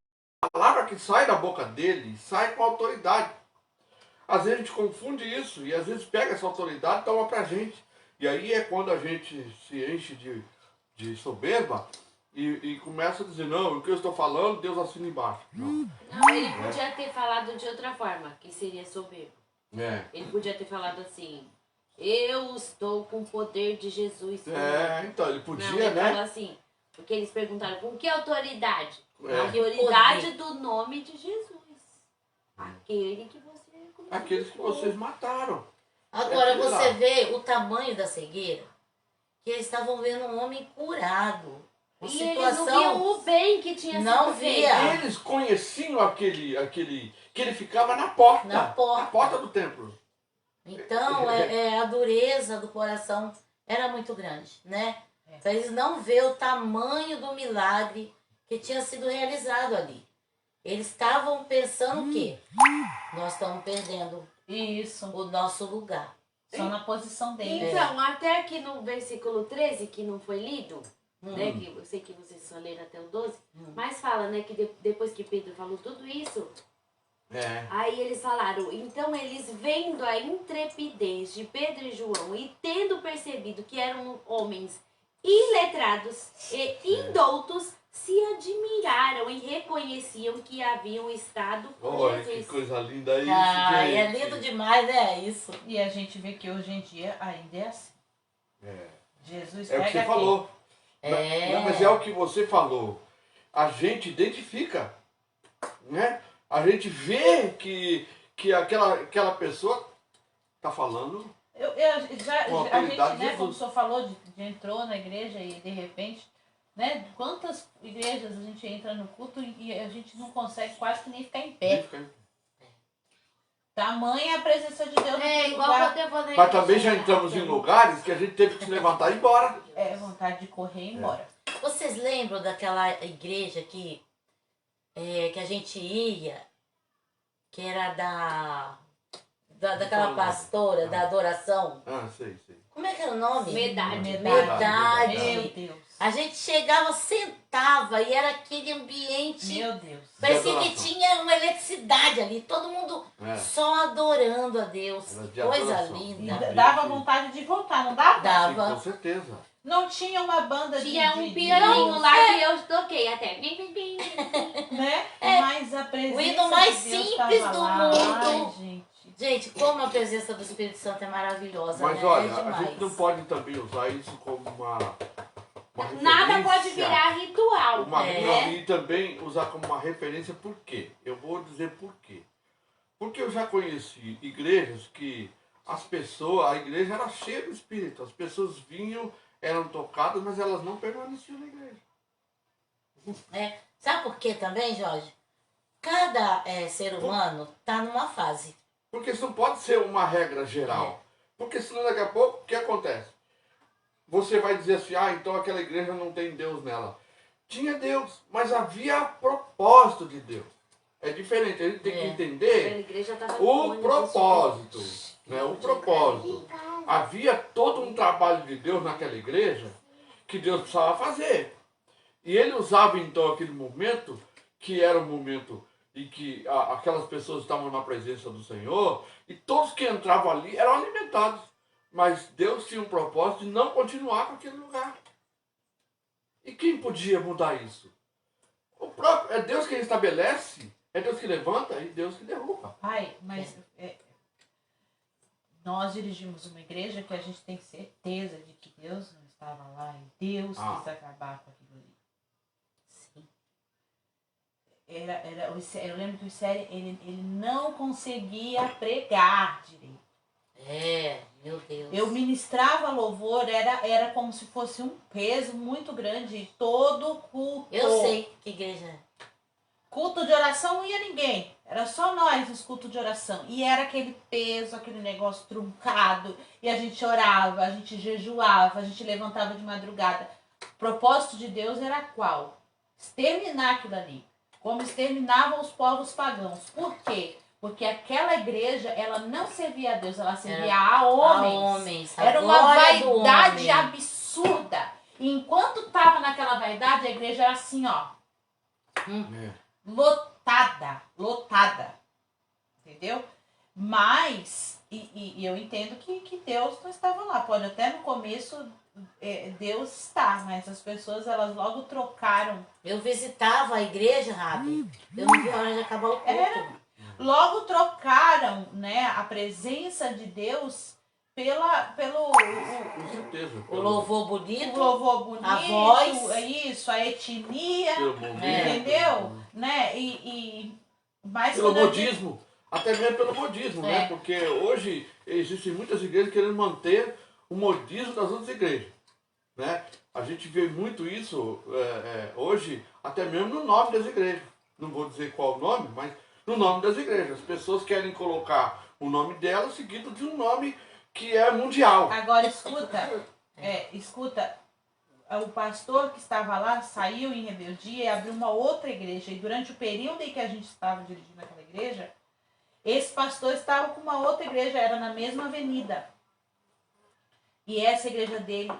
S1: palavra que sai da boca dele, sai com autoridade. Às vezes a gente confunde isso, e às vezes pega essa autoridade e toma pra gente. E aí é quando a gente se enche de soberba, e começa a dizer, não, o que eu estou falando, Deus assina embaixo. Não,
S4: ele podia ter falado de outra forma, que seria soberbo. Ele podia ter falado assim, eu estou com o poder de Jesus.
S1: Então, ele podia,
S4: não, ele
S1: né?
S4: falou assim, porque eles perguntaram, com que autoridade? A
S1: É.
S4: autoridade do nome de Jesus. Aquele que você
S1: Aqueles que vocês mataram.
S2: Agora você vê o tamanho da cegueira, que eles estavam vendo um homem curado.
S4: E
S2: situação,
S4: eles não viam o bem que tinha
S2: não
S4: sido
S2: via.
S4: feito.
S1: Eles conheciam aquele que ele ficava na porta.
S2: Na porta
S1: Do templo.
S2: Então, a dureza do coração era muito grande, né? Então, eles não vê o tamanho do milagre que tinha sido realizado ali. Eles estavam pensando o quê? Nós estamos perdendo o nosso lugar.
S3: Só na posição dele.
S4: Então, até aqui no versículo 13, que não foi lido, né, que eu sei que vocês só leram até o 12, mas fala, né, que depois que Pedro falou tudo isso, aí eles falaram, então eles vendo a intrepidez de Pedro e João e tendo percebido que eram homens iletrados e indoutos, se admiraram e reconheciam que haviam estado com
S1: Olha,
S4: Jesus.
S1: que coisa linda isso,
S2: Ai,
S1: gente.
S2: é lindo demais, né? Isso.
S3: E a gente vê que hoje em dia ainda é assim. Jesus
S1: É o que você falou. Não, mas é o que você falou. A gente identifica, né? A gente vê que aquela pessoa está falando.
S3: A gente, né,
S1: Jesus.
S3: como o senhor falou, entrou na igreja e de repente, né, quantas igrejas a gente entra no culto e a gente não consegue quase que nem ficar em pé. Tamanha a presença de Deus.
S4: É igual quando eu vou na
S1: Mas também
S4: igreja.
S1: já entramos em lugares que a gente teve que se levantar e ir embora.
S3: É vontade de correr e ir embora.
S2: Vocês lembram daquela igreja que a gente ia, que era daquela pastora da adoração?
S1: Ah, sei.
S2: Como é que era o nome?
S4: Medade.
S2: Medade.
S3: Meu Deus.
S2: A gente chegava, sentava e era aquele ambiente.
S3: Meu Deus.
S2: Parecia que
S1: adoração.
S2: tinha uma eletricidade ali, todo mundo só adorando a Deus.
S1: Era de
S2: Coisa
S1: adoração.
S3: E
S2: linda.
S3: dava vontade de voltar, não dava?
S1: Sim,
S2: Dava.
S1: com certeza.
S3: Não tinha uma banda
S4: Tinha
S3: de
S4: um pianinho lá que eu toquei até.
S3: né? Mas a presença
S2: O hino mais
S3: de Deus
S2: simples
S3: tava
S2: do
S3: lá.
S2: mundo.
S3: Ai, gente.
S2: Gente, como a presença do Espírito Santo é maravilhosa,
S1: Mas
S2: né?
S1: olha,
S2: É
S1: a
S2: demais.
S1: gente não pode também usar isso como uma
S4: Nada pode
S1: referência.
S4: virar ritual.
S1: Não, e também usar como uma referência por quê? Eu vou dizer por quê. Porque eu já conheci igrejas que a igreja era cheia do Espírito. As pessoas vinham, eram tocadas, mas elas não permaneciam na igreja.
S2: Sabe por quê também, Jorge? Cada ser humano tá numa fase.
S1: Porque isso não pode ser uma regra geral. Porque senão daqui a pouco, o que acontece? Você vai dizer assim, então aquela igreja não tem Deus nela. Tinha Deus, mas havia propósito de Deus. É diferente, a gente tem que
S4: Aquela
S1: entender
S4: igreja tava
S1: o propósito. Né? O propósito. Havia todo um trabalho de Deus naquela igreja que Deus precisava fazer. E ele usava então aquele momento, que era um momento em que aquelas pessoas estavam na presença do Senhor, e todos que entravam ali eram alimentados. Mas Deus tinha um propósito de não continuar com aquele lugar. E quem podia mudar isso? É Deus quem estabelece, é Deus que levanta e Deus que derruba.
S3: Pai, mas nós dirigimos uma igreja que a gente tem certeza de que Deus não estava lá e Deus quis acabar com aquilo ali.
S2: Sim.
S3: Eu lembro que o Série, ele não conseguia pregar direito.
S2: Meu Deus.
S3: Eu ministrava louvor, era como se fosse um peso muito grande, todo culto.
S2: Eu sei que igreja é.
S3: Culto de oração não ia ninguém, era só nós nos cultos de oração. E era aquele peso, aquele negócio truncado, e a gente orava, a gente jejuava, a gente levantava de madrugada. O propósito de Deus era qual? Exterminar aquilo ali, como exterminavam os povos pagãos. Por quê? Porque aquela igreja, ela não servia a Deus, ela servia a homens. Era uma vaidade absurda. E enquanto estava naquela vaidade, a igreja era assim, ó. Lotada. Entendeu? Mas, e eu entendo que Deus não estava lá. Pode até no começo Deus está, mas as pessoas, elas logo trocaram.
S2: Eu visitava a igreja, Rabi. Eu não vi a hora de acabar o culto.
S3: Logo trocaram, né, a presença de Deus pelo
S1: Com certeza.
S2: O louvor bonito.
S3: o louvor bonito,
S2: a voz.
S3: isso, a etnia,
S1: Momento,
S3: entendeu? Né? Mas
S1: pelo
S3: quando eu
S1: modismo. Até mesmo pelo modismo, né? Porque hoje existem muitas igrejas querendo manter o modismo das outras igrejas. Né? A gente vê muito isso hoje, até mesmo no nome das igrejas. Não vou dizer qual o nome, mas no nome das igrejas. As pessoas querem colocar o nome dela seguido de um nome que é mundial.
S3: Agora escuta, o pastor que estava lá saiu em rebeldia e abriu uma outra igreja. E durante o período em que a gente estava dirigindo aquela igreja, esse pastor estava com uma outra igreja, era na mesma avenida. E essa igreja dele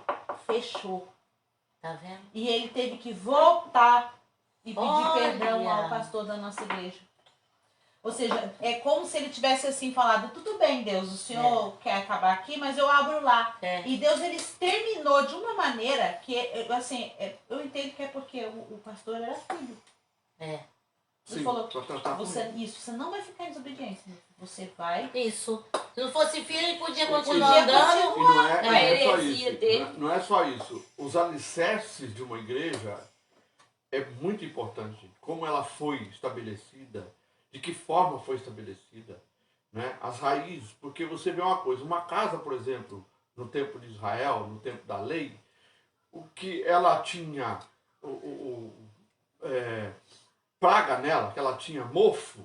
S3: fechou.
S2: Tá vendo?
S3: E ele teve que voltar e pedir
S2: Olha.
S3: perdão ao pastor da nossa igreja. Ou seja, é como se ele tivesse assim falado, tudo bem, Deus, o Senhor quer acabar aqui, mas eu abro lá. E Deus, ele exterminou de uma maneira que, assim, eu entendo que é porque o pastor era filho. Ele falou, você não vai ficar em desobediência, você vai...
S2: Isso. Se não fosse filho, ele podia
S3: Podia
S2: continuar andando.
S1: E não é só
S4: heresia
S1: isso.
S4: dele.
S1: Não é só isso. Os alicerces de uma igreja é muito importante, gente. Como ela foi estabelecida, de que forma foi estabelecida, né? As raízes, porque você vê uma coisa, uma casa, por exemplo, no tempo de Israel, no tempo da lei, o que ela tinha praga nela, que ela tinha mofo,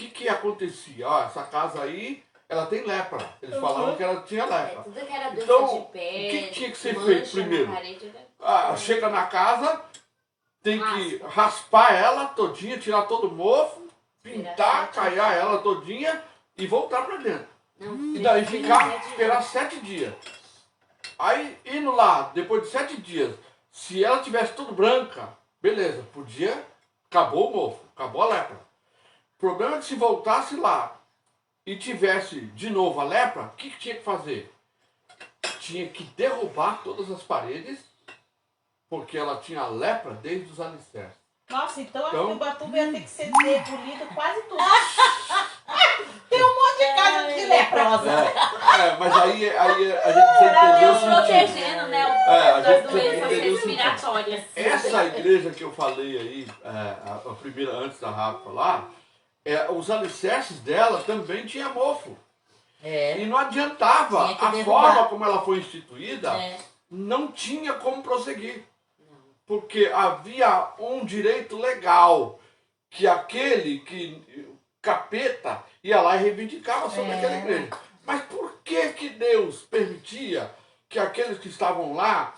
S1: que acontecia? Ó, essa casa aí, ela tem lepra. Eles falavam que ela tinha lepra.
S4: Tudo que era
S1: Então,
S4: de
S1: o
S4: pé,
S1: que tinha que ser feito primeiro?
S4: Parede,
S1: Chega na casa, tem que raspar ela todinha, tirar todo o mofo, pintar, caiar ela todinha e voltar para dentro.
S4: Não,
S1: E daí esperar 7 dias. Aí, indo lá, depois de 7 dias, se ela tivesse tudo branca, beleza, podia, acabou o mofo, acabou a lepra. O problema é que se voltasse lá e tivesse de novo a lepra, o que tinha que fazer? Tinha que derrubar todas as paredes, porque ela tinha a lepra desde os alicerces.
S3: Nossa, então aqui o Ubatuba ia ter que ser demolido quase tudo. Tem um monte de casa de leprosa.
S1: Mas aí a gente precisa entender o sentido.
S4: Protegendo, né?
S1: A
S4: Das
S1: gente
S4: doenças
S1: entendeu o
S4: respiratórias.
S1: Essa igreja que eu falei aí, a primeira antes da Rafa falar, os alicerces dela também tinha mofo. E não adiantava, a forma como ela foi instituída, não tinha como prosseguir. Porque havia um direito legal que aquele capeta ia lá e reivindicava sobre aquela igreja. Mas por que Deus permitia que aqueles que estavam lá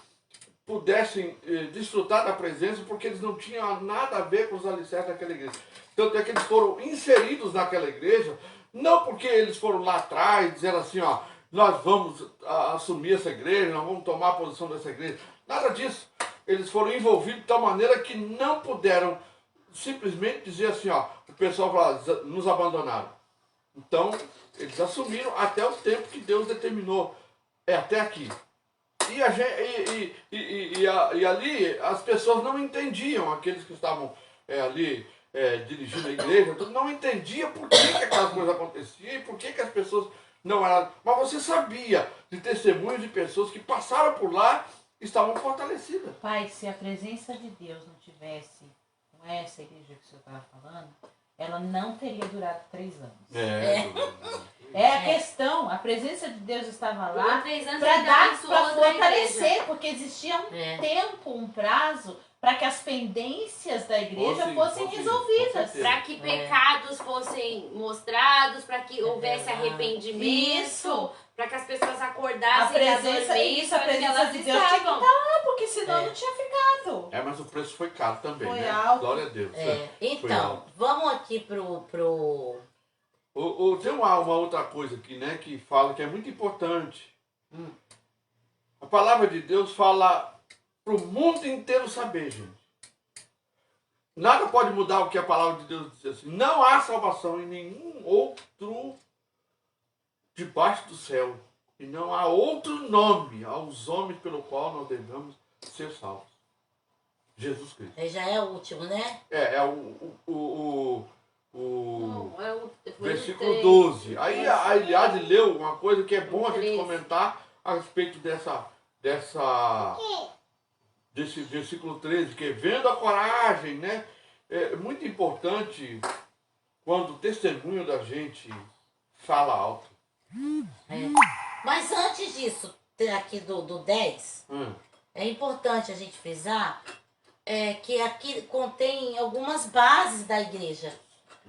S1: pudessem desfrutar da presença? Porque eles não tinham nada a ver com os alicerces daquela igreja. Tanto é que eles foram inseridos naquela igreja, não porque eles foram lá atrás, dizendo assim, ó, nós vamos assumir essa igreja, nós vamos tomar a posição dessa igreja. Nada disso. Eles foram envolvidos de tal maneira que não puderam simplesmente dizer assim, ó, o pessoal fala, nos abandonaram. Então, eles assumiram até o tempo que Deus determinou. Até aqui. E ali as pessoas não entendiam, aqueles que estavam ali dirigindo a igreja, não entendiam por que aquelas coisas aconteciam e por que as pessoas não eram. Mas você sabia de testemunhos de pessoas que passaram por lá e estavam fortalecidas.
S3: Pai, se a presença de Deus não tivesse com essa igreja que o senhor estava falando, ela não teria durado 3 anos. A questão, a presença de Deus estava lá para fortalecer, porque existia um tempo, um prazo, para que as pendências da igreja fossem resolvidas.
S4: Para que pecados fossem mostrados, para que houvesse arrependimento, para que as pessoas acordassem.
S3: A presença de Deus tinha que estar lá, porque senão não tinha ficado.
S1: Mas o preço foi caro também,
S3: foi
S1: né?
S3: Alto.
S1: Glória a Deus.
S2: Então, vamos aqui pro...
S1: Tem uma outra coisa aqui, né, que fala que é muito importante. A palavra de Deus fala para o mundo inteiro saber, gente. Nada pode mudar o que a palavra de Deus diz assim. Não há salvação em nenhum outro debaixo do céu. E não há outro nome aos homens pelo qual nós devemos ser salvos. Jesus Cristo.
S2: Já é o último, né?
S1: Versículo 12. Aí a Eliade leu uma coisa que é bom a gente comentar a respeito desse versículo 13, que é vendo a coragem, né? É muito importante quando o testemunho da gente fala alto.
S2: Mas antes disso, aqui do 10, é importante a gente frisar que aqui contém algumas bases da igreja.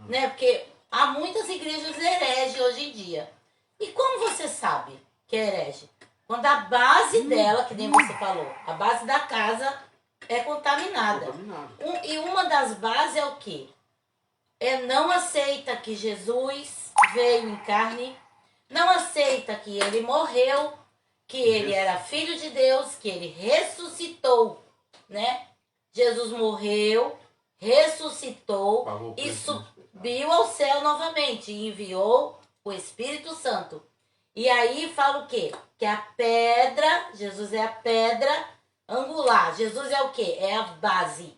S2: Né? Porque há muitas igrejas hereges hoje em dia. E como você sabe que é herege? Quando a base dela, que nem você falou, a base da casa é contaminada. E uma das bases é o quê? Não aceita que Jesus veio em carne, não aceita que ele morreu, que ele era filho de Deus, que ele ressuscitou, né? Jesus morreu, ressuscitou e subiu ao céu novamente e enviou o Espírito Santo. E aí fala o quê? Que a pedra, Jesus é a pedra angular. Jesus é o quê? É a base.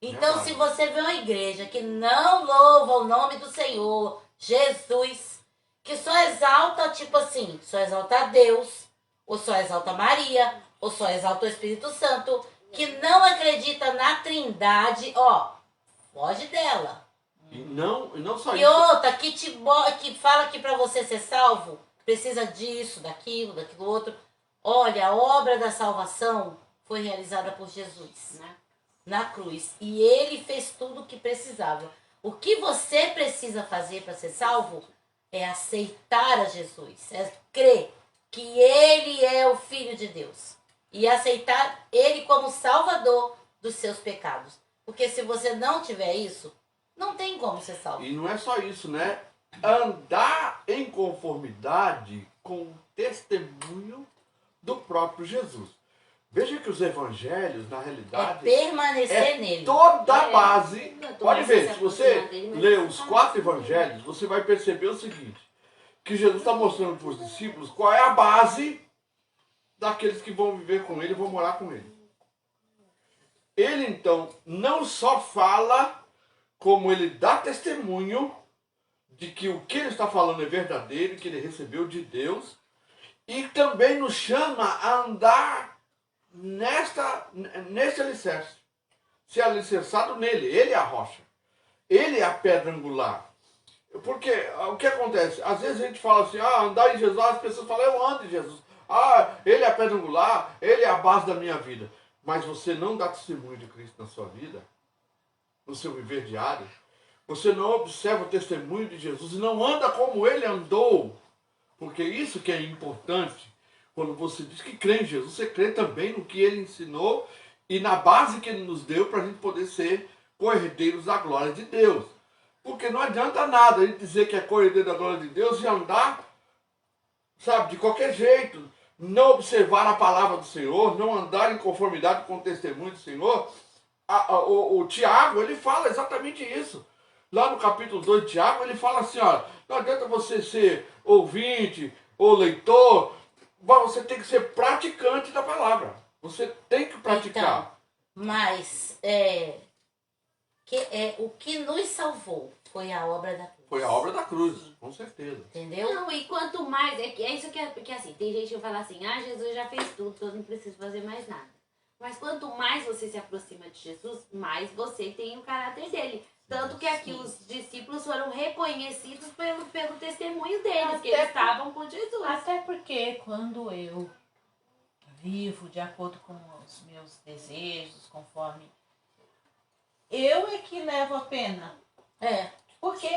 S2: Então, se você vê uma igreja que não louva o nome do Senhor, Jesus, que só exalta, tipo assim, só exalta a Deus, ou só exalta Maria, ou só exalta o Espírito Santo, que não acredita na Trindade, foge dela.
S1: E não só
S2: e
S1: isso.
S2: Outra, que fala que para você ser salvo, precisa disso, daquilo outro. Olha, a obra da salvação foi realizada por Jesus na cruz. E ele fez tudo o que precisava. O que você precisa fazer para ser salvo é aceitar a Jesus, é crer que Ele é o Filho de Deus e aceitar Ele como Salvador dos seus pecados. Porque se você não tiver isso, não tem como ser salvo.
S1: E não é só isso, né? Andar em conformidade com o testemunho do próprio Jesus. Veja que os evangelhos, na realidade,
S2: permanecer nele.
S1: Toda a base. Pode ver, se você
S4: dele,
S1: ler os 4 evangelhos, você vai perceber o seguinte, que Jesus está mostrando para os discípulos qual é a base daqueles que vão viver com ele e vão morar com ele. Ele, então, não só fala, como ele dá testemunho de que o que ele está falando é verdadeiro, que ele recebeu de Deus, e também nos chama a andar nesse alicerce. Ser alicerçado nele. Ele é a rocha. Ele é a pedra angular. Porque o que acontece? Às vezes a gente fala assim, andar em Jesus, as pessoas falam, eu ando em Jesus. Ele é a pedra angular, ele é a base da minha vida. Mas você não dá testemunho de Cristo na sua vida, no seu viver diário. Você não observa o testemunho de Jesus e não anda como ele andou. Porque isso que é importante. Quando você diz que crê em Jesus, você crê também no que ele ensinou e na base que ele nos deu para a gente poder ser co-herdeiros da glória de Deus. Porque não adianta nada a gente dizer que é co-herdeiro da glória de Deus e andar, sabe, de qualquer jeito, não observar a palavra do Senhor, não andar em conformidade com o testemunho do Senhor. O Tiago, ele fala exatamente isso. Lá no capítulo 2 de Tiago, ele fala assim, não adianta você ser ouvinte ou leitor, você tem que ser praticante da palavra. Você tem que praticar.
S2: Então, mas o que nos salvou foi a obra da cruz.
S1: Foi a obra da cruz, com certeza.
S2: Entendeu?
S4: Não, e quanto mais, é isso que porque assim, tem gente que fala assim, Jesus já fez tudo, então eu não preciso fazer mais nada. Mas quanto mais você se aproxima de Jesus, mais você tem o caráter dele. Tanto que aqui os discípulos foram reconhecidos pelo testemunho deles, que eles estavam com Jesus.
S3: Até porque quando eu vivo de acordo com os meus desejos, conforme eu é que levo a pena. Porque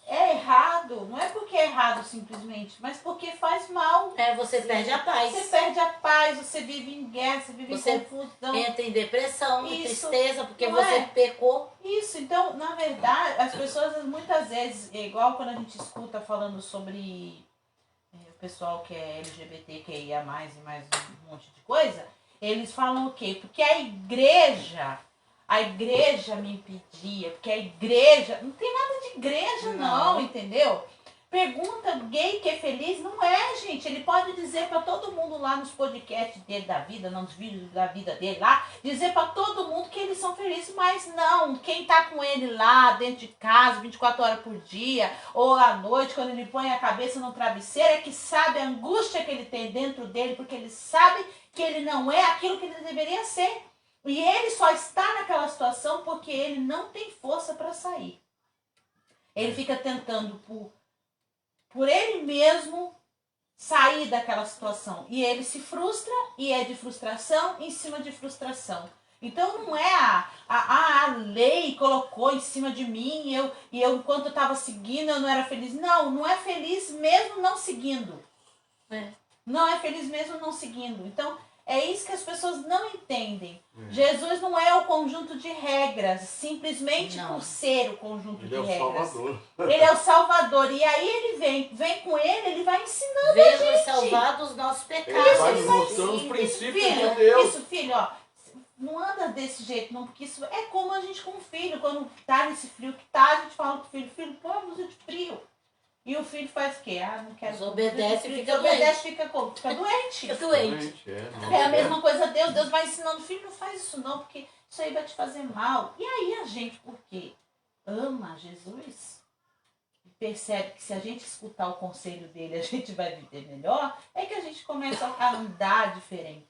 S3: é errado, não é porque é errado simplesmente, mas porque faz mal.
S2: Você perde a paz.
S3: Você perde a paz, você vive em guerra, você vive em confusão.
S2: Entra em depressão, em tristeza, porque você pecou.
S3: Isso, então, na verdade, as pessoas muitas vezes, igual quando a gente escuta falando sobre o pessoal que é LGBT, que ia mais e mais um monte de coisa, eles falam o quê? Porque a igreja me impedia, porque a igreja, não tem nada de igreja não, entendeu? Pergunta, gay que é feliz, não é, gente, ele pode dizer pra todo mundo lá nos podcasts dele da vida, nos vídeos da vida dele lá, dizer pra todo mundo que eles são felizes, mas não, quem tá com ele lá, dentro de casa, 24 horas por dia, ou à noite, quando ele põe a cabeça no travesseiro, é que sabe a angústia que ele tem dentro dele, porque ele sabe que ele não é aquilo que ele deveria ser. E ele só está naquela situação porque ele não tem força para sair. Ele fica tentando por ele mesmo sair daquela situação. E ele se frustra e é de frustração em cima de frustração. Então não é a lei colocou em cima de mim e eu enquanto eu estava seguindo eu não era feliz. Não é feliz mesmo não seguindo. Não é feliz mesmo não seguindo. Então é isso que as pessoas não entendem. Jesus não é o conjunto de regras, simplesmente por ser o conjunto de regras. Ele é o Salvador. Ele é o Salvador. E aí ele vem com ele vai ensinando a gente.
S2: Veio nos salvar dos nossos pecados.
S1: Ele vai nos mostrando os princípios de Deus.
S3: Isso, filho, não anda desse jeito, não, porque isso é como a gente com o filho. Quando tá nesse frio que tá, a gente fala pro filho, põe a blusa de frio. E o filho faz o quê? Não quero.
S2: Desobedece e fica
S3: doente. Fica doente.
S2: Fica doente.
S3: É a mesma coisa Deus vai ensinando o filho, não faz isso não, porque isso aí vai te fazer mal. E aí a gente, porque ama Jesus, percebe que se a gente escutar o conselho dele, a gente vai viver melhor, é que a gente começa a andar diferente.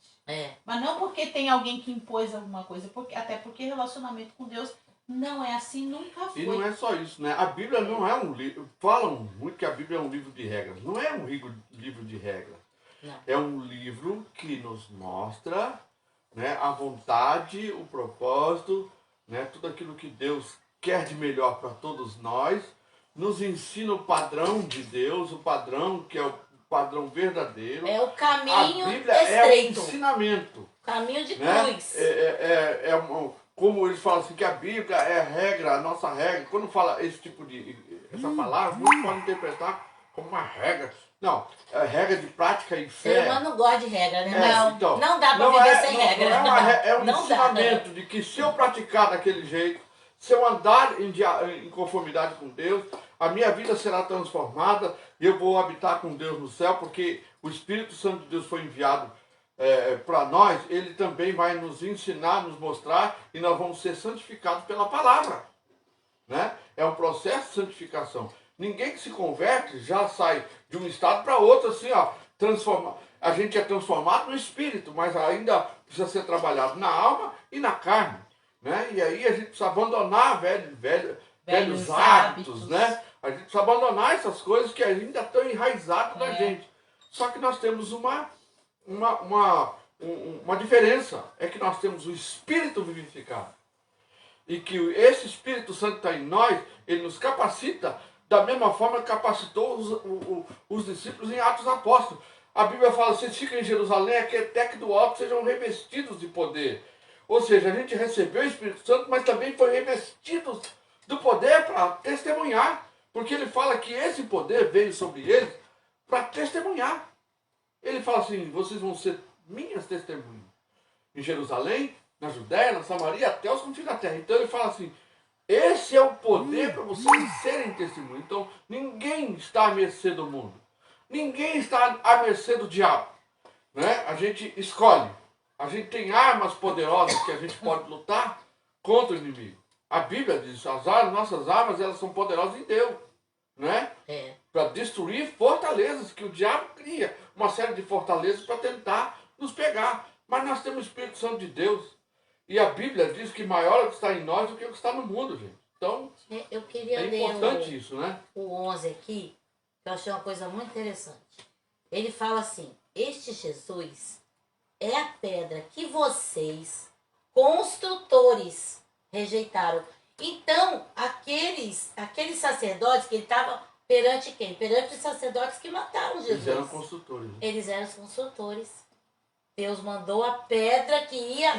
S3: Mas não porque tem alguém que impôs alguma coisa, até porque relacionamento com Deus não é assim, nunca foi.
S1: E não é só isso, né? A Bíblia não é um livro. Falam muito que a Bíblia é um livro de regras. Não é um livro de regras.
S2: Não.
S1: É um livro que nos mostra, né, a vontade, o propósito, né, tudo aquilo que Deus quer de melhor para todos nós, nos ensina o padrão de Deus, o padrão que é o padrão verdadeiro.
S2: É o caminho
S1: a Bíblia
S2: estreito.
S1: É o ensinamento.
S2: Caminho de
S1: né?
S2: cruz.
S1: Como eles falam assim, que a Bíblia é a regra, a nossa regra. Quando fala esse tipo de... essa palavra, muitos podem interpretar como uma regra. Não, é regra de prática e fé.
S2: O ser humano não gosta de regra, né? Não dá para
S1: não
S2: viver sem regra.
S1: É um
S2: Não
S1: ensinamento de que se eu praticar daquele jeito, se eu andar em conformidade com Deus, a minha vida será transformada e eu vou habitar com Deus no céu, porque o Espírito Santo de Deus foi enviado para nós, ele também vai nos ensinar, nos mostrar, e nós vamos ser santificados pela palavra. Né? É um processo de santificação. Ninguém que se converte já sai de um estado para outro assim, ó, transforma. A gente é transformado no espírito, mas ainda precisa ser trabalhado na alma e na carne. Né? E aí a gente precisa abandonar velhos hábitos, né? A gente precisa abandonar essas coisas que ainda estão enraizadas na gente. Só que nós temos uma diferença, é que nós temos o Espírito vivificado. E que esse Espírito Santo está em nós, ele nos capacita da mesma forma que capacitou os discípulos em Atos Apóstolos. A Bíblia fala, vocês ficam em Jerusalém, até que do alto sejam revestidos de poder. Ou seja, a gente recebeu o Espírito Santo, mas também foi revestidos do poder para testemunhar. Porque ele fala que esse poder veio sobre eles para testemunhar. Ele fala assim, vocês vão ser minhas testemunhas. Em Jerusalém, na Judéia, na Samaria, até os confins da terra. Então ele fala assim, esse é o poder para vocês serem testemunhas. Então ninguém está à mercê do mundo. Ninguém está à mercê do diabo. Né? A gente escolhe. A gente tem armas poderosas que a gente pode lutar contra o inimigo. A Bíblia diz, nossas armas, elas são poderosas em Deus. Né? Para destruir fortalezas que o diabo cria. Uma série de fortalezas para tentar nos pegar. Mas nós temos o Espírito Santo de Deus. E a Bíblia diz que maior é o que está em nós do que o que está no mundo, gente. Então,
S2: eu queria
S1: é importante isso, né?
S2: O 11 aqui, que eu achei uma coisa muito interessante. Ele fala assim, este Jesus é a pedra que vocês, construtores, rejeitaram. Então, aqueles sacerdotes que ele estava perante quem? Perante os sacerdotes que mataram Jesus.
S1: Eles eram construtores. Né?
S2: Eles eram os construtores. Deus mandou a pedra que ia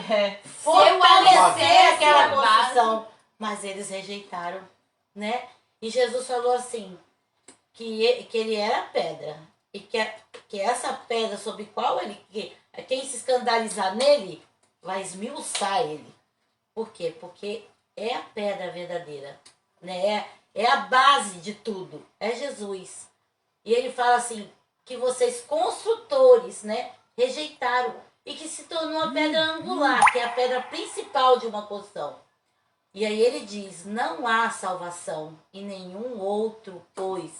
S2: fortalecer aquela construção. Mas eles rejeitaram, né? E Jesus falou assim, que ele era a pedra. E que essa pedra sobre qual quem se escandalizar nele, vai esmiuçar ele. Por quê? Porque é a pedra verdadeira. Né? É a base de tudo. É Jesus. E ele fala assim, que vocês construtores, né? Rejeitaram, e que se tornou a pedra angular, que é a pedra principal de uma construção. E aí ele diz, não há salvação em nenhum outro, pois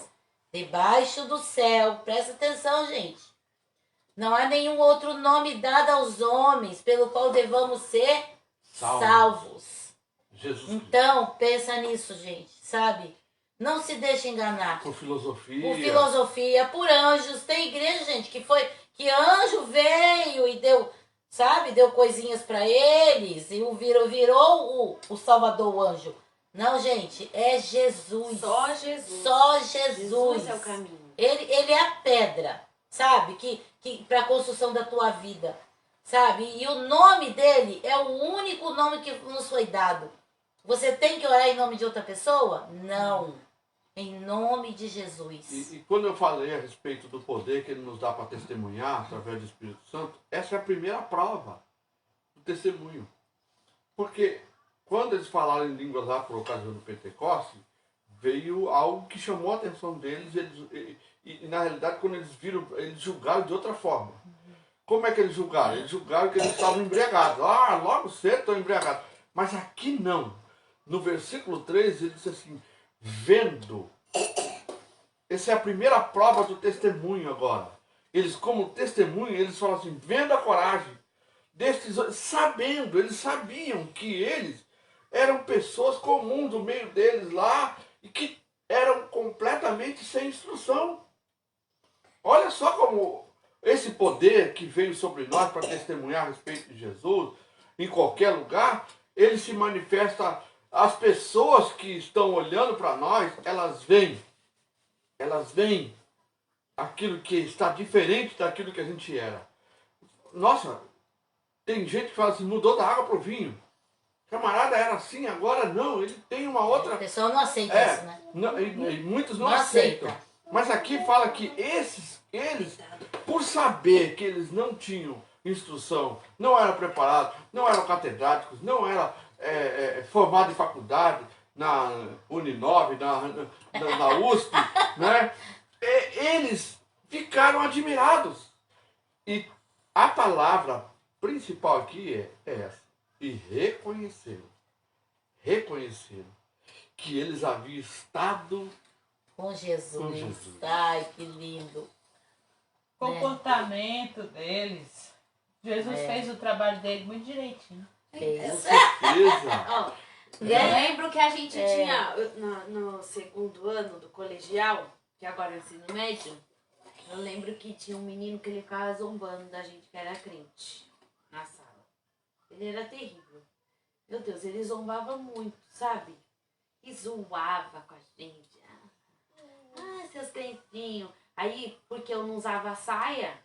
S2: debaixo do céu, presta atenção, gente, não há nenhum outro nome dado aos homens pelo qual devamos ser salvos.
S1: Jesus.
S2: Então, pensa nisso, gente, sabe? Não se deixe enganar.
S1: Por filosofia.
S2: Por filosofia, por anjos. Tem igreja, gente, que anjo veio e deu, sabe? Deu coisinhas para eles e virou o Salvador, o anjo. Não, gente, é Jesus.
S4: Só Jesus.
S2: Só Jesus.
S4: Jesus é o caminho.
S2: Ele é a pedra, sabe? Que para a construção da tua vida, sabe? E o nome dele é o único nome que nos foi dado. Você tem que orar em nome de outra pessoa? Não. Em nome de Jesus.
S1: E quando eu falei a respeito do poder que ele nos dá para testemunhar através do Espírito Santo, essa é a primeira prova do testemunho. Porque quando eles falaram em línguas lá por ocasião do Pentecostes, veio algo que chamou a atenção deles. E na realidade, quando eles viram, eles julgaram de outra forma. Como é que eles julgaram? Eles julgaram que eles estavam embriagados. Logo cedo estão embriagados. Mas aqui não. No versículo 3, ele disse assim, vendo. Essa é a primeira prova do testemunho agora. Eles, como testemunho, eles falam assim, vendo a coragem destes, sabendo, eles sabiam que eles eram pessoas comuns no meio deles lá e que eram completamente sem instrução. Olha só como esse poder que veio sobre nós para testemunhar a respeito de Jesus, em qualquer lugar, ele se manifesta as pessoas que estão olhando para nós, elas veem aquilo que está diferente daquilo que a gente era. Nossa, tem gente que fala assim, mudou da água para o vinho. Camarada era assim, agora não, ele tem uma outra...
S2: A pessoa não aceita isso, né?
S1: Não, e muitos não aceitam. Mas aqui fala que eles, por saber que eles não tinham instrução, não eram preparados, não eram catedráticos, não eram formados em faculdade, na Uninove, na USP, né? Eles ficaram admirados. E a palavra principal aqui é essa. E reconheceram que eles haviam estado
S2: com Jesus. Ai, que lindo.
S3: O comportamento deles. Jesus fez o trabalho dele muito direitinho.
S1: Com certeza.
S4: Ó, eu lembro que a gente tinha, no segundo ano do colegial, que agora é o ensino médio, eu lembro que tinha um menino que ele ficava zombando da gente que era crente na sala. Ele era terrível. Meu Deus, ele zombava muito, sabe? E zoava com a gente. Seus crentinhos. Aí, porque eu não usava saia,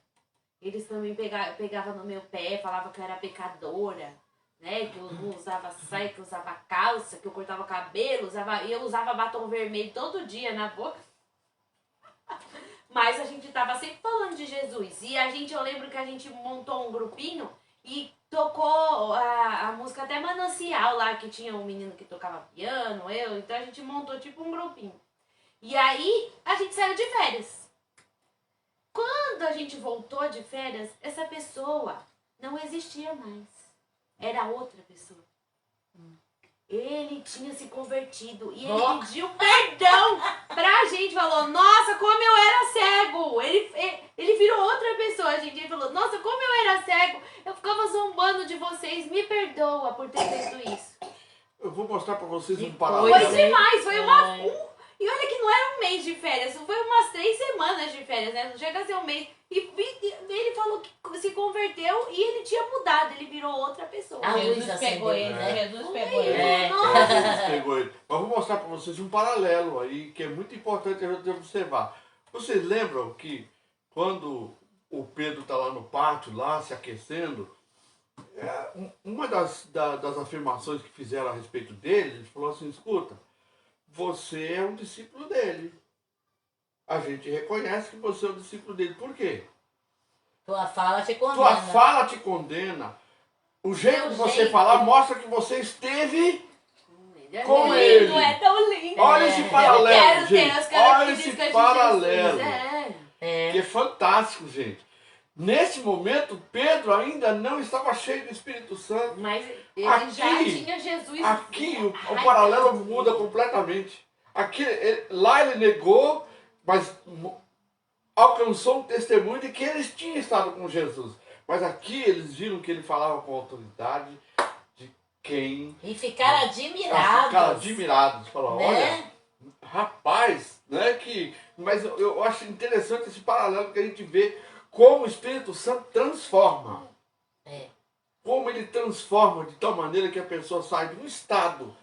S4: eles também pegavam no meu pé, falavam que eu era pecadora, né? Que eu não usava saia, que eu usava calça, que eu cortava cabelo, eu usava batom vermelho todo dia na boca. Mas a gente tava sempre falando de Jesus. E eu lembro que a gente montou um grupinho e tocou a música até Manancial lá, que tinha um menino que tocava piano, então a gente montou tipo um grupinho. E aí a gente saiu de férias. Quando a gente voltou de férias, essa pessoa não existia mais. Era outra pessoa. Ele tinha se convertido e ele pediu perdão pra gente. Falou, nossa, como eu era cego. Ele virou outra pessoa, gente. Ele falou, nossa, como eu era cego. Eu ficava zombando de vocês. Me perdoa por ter feito isso.
S1: Eu vou mostrar pra vocês um paralelo.
S4: Foi demais. Foi e olha que não era um mês de férias. Foi umas 3 semanas de férias, né? Não chega a ser um mês. E ele falou que se converteu e ele tinha mudado. Ele virou outra pessoa.
S3: Jesus pegou ele, né? Jesus pegou ele.
S1: Jesus pegou ele. Mas vou mostrar para vocês um paralelo aí, que é muito importante a gente observar. Vocês lembram que quando o Pedro está lá no pátio, lá se aquecendo, uma das afirmações que fizeram a respeito dele, ele falou assim, escuta, você é um discípulo dele. A gente reconhece que você é um discípulo dele. Por quê?
S2: Tua fala te condena.
S1: Tua fala te condena. O jeito de você falar mostra que você esteve com ele.
S4: Não é tão lindo.
S1: Olha esse paralelo, gente. Olha esse paralelo.
S4: Que
S1: é fantástico, gente. Nesse momento, Pedro ainda não estava cheio do Espírito Santo.
S4: Mas ele já tinha Jesus.
S1: Aqui o paralelo muda completamente. Aqui, lá ele negou, mas alcançou um testemunho de que eles tinham estado com Jesus. Mas aqui eles viram que ele falava com autoridade de quem...
S2: E ficaram admirados.
S1: Ficaram admirados. Falaram,
S2: né?
S1: olha, rapaz, né? Mas eu acho interessante esse paralelo que a gente vê como o Espírito Santo transforma. Como ele transforma de tal maneira que a pessoa sai de um estado,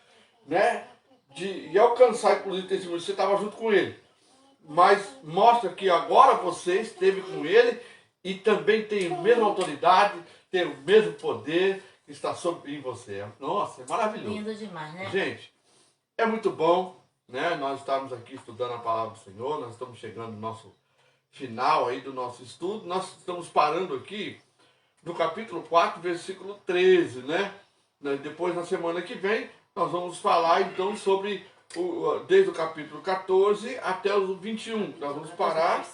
S1: né? De alcançar, inclusive, o testemunho, você estava junto com ele. Mas mostra que agora você esteve com ele e também tem a mesma autoridade, tem o mesmo poder que está sobre você. Nossa, é maravilhoso.
S2: Lindo demais, né?
S1: Gente, é muito bom, né? Nós estamos aqui estudando a palavra do Senhor, nós estamos chegando no nosso final aí do nosso estudo. Nós estamos parando aqui no capítulo 4, versículo 13, né? Depois, na semana que vem, nós vamos falar então sobre desde o capítulo 14 até o 21. Nós vamos parar,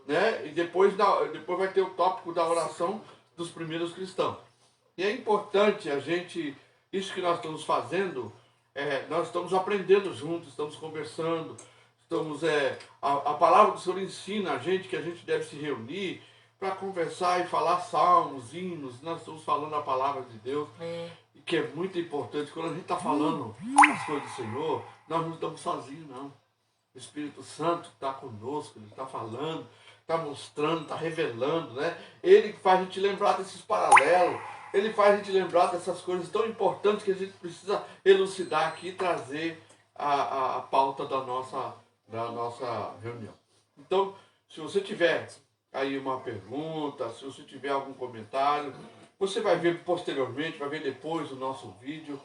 S1: né? E depois vai ter o tópico da oração dos primeiros cristãos. E é importante a gente, isso que nós estamos fazendo, nós estamos aprendendo juntos, estamos conversando, a palavra do Senhor ensina a gente que a gente deve se reunir para conversar e falar salmos, hinos. Nós estamos falando a palavra de Deus, que é muito importante. Quando a gente está falando as coisas do Senhor, nós não estamos sozinhos, não. O Espírito Santo está conosco, ele está falando, está mostrando, está revelando, né? Ele que faz a gente lembrar desses paralelos, ele faz a gente lembrar dessas coisas tão importantes que a gente precisa elucidar aqui e trazer a pauta da nossa reunião. Então, se você tiver aí uma pergunta, se você tiver algum comentário, você vai ver posteriormente, vai ver depois o nosso vídeo,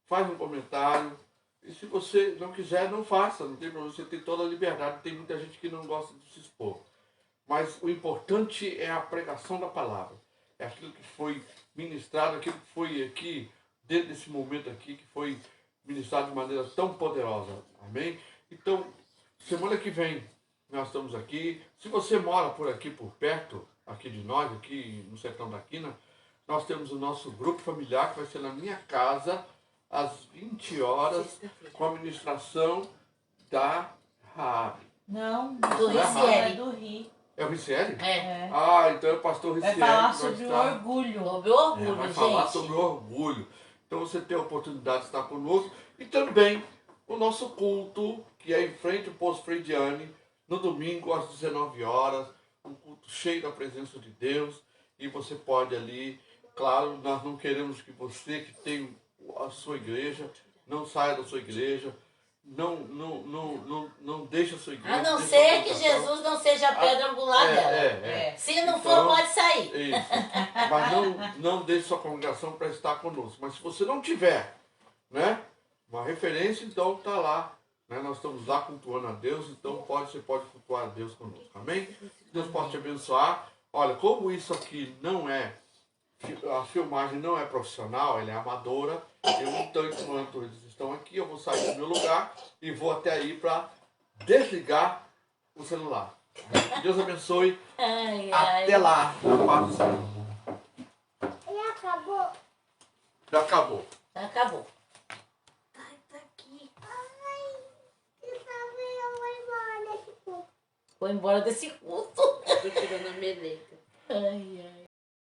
S1: faz um comentário. E se você não quiser, não faça, não tem problema, você tem toda a liberdade. Tem muita gente que não gosta de se expor. Mas o importante é a pregação da palavra. É aquilo que foi ministrado, aquilo que foi aqui, dentro desse momento aqui, que foi ministrado de maneira tão poderosa. Amém? Então, semana que vem, nós estamos aqui. Se você mora por aqui, por perto, aqui de nós, aqui no Sertão da Quina, nós temos o nosso grupo familiar, que vai ser na minha casa, às 20 horas, com a ministração da Rabi.
S3: Não,
S2: Do
S3: é do Ri.
S1: É o Ricieli?
S2: É.
S1: Ah, então é o pastor Ricieli.
S3: Vai falar sobre o orgulho.
S2: Sobre o orgulho,
S1: vai
S2: gente.
S1: falar sobre o orgulho. Então você tem a oportunidade de estar conosco. E também o nosso culto, que é em frente ao Poço Frediani, no domingo às 19 horas. Um culto cheio da presença de Deus. E você pode ali, claro, nós não queremos que você que tem a sua igreja, não saia da sua igreja. Não deixa a sua igreja.
S2: A não ser que Jesus não seja a pedra angular dela. Se não
S1: então,
S2: for, pode sair.
S1: Isso. Mas não deixe sua congregação para estar conosco. Mas se você não tiver, né, uma referência, então está lá. Né, nós estamos lá cultuando a Deus, então você pode cultuar a Deus conosco. Amém? Deus pode te abençoar. Olha, como isso aqui não é, a filmagem não é profissional, ela é amadora. Então, enquanto eles estão aqui, eu vou sair do meu lugar e vou até aí para desligar o celular. Que Deus abençoe. Até lá, na paz do Senhor.
S5: Já acabou?
S1: Já acabou.
S2: Já acabou.
S4: Ai, tá aqui.
S5: Ai, eu vou embora desse culto.
S2: Vou embora desse culto.
S4: Tô tirando a meleca.
S2: Ai, ai.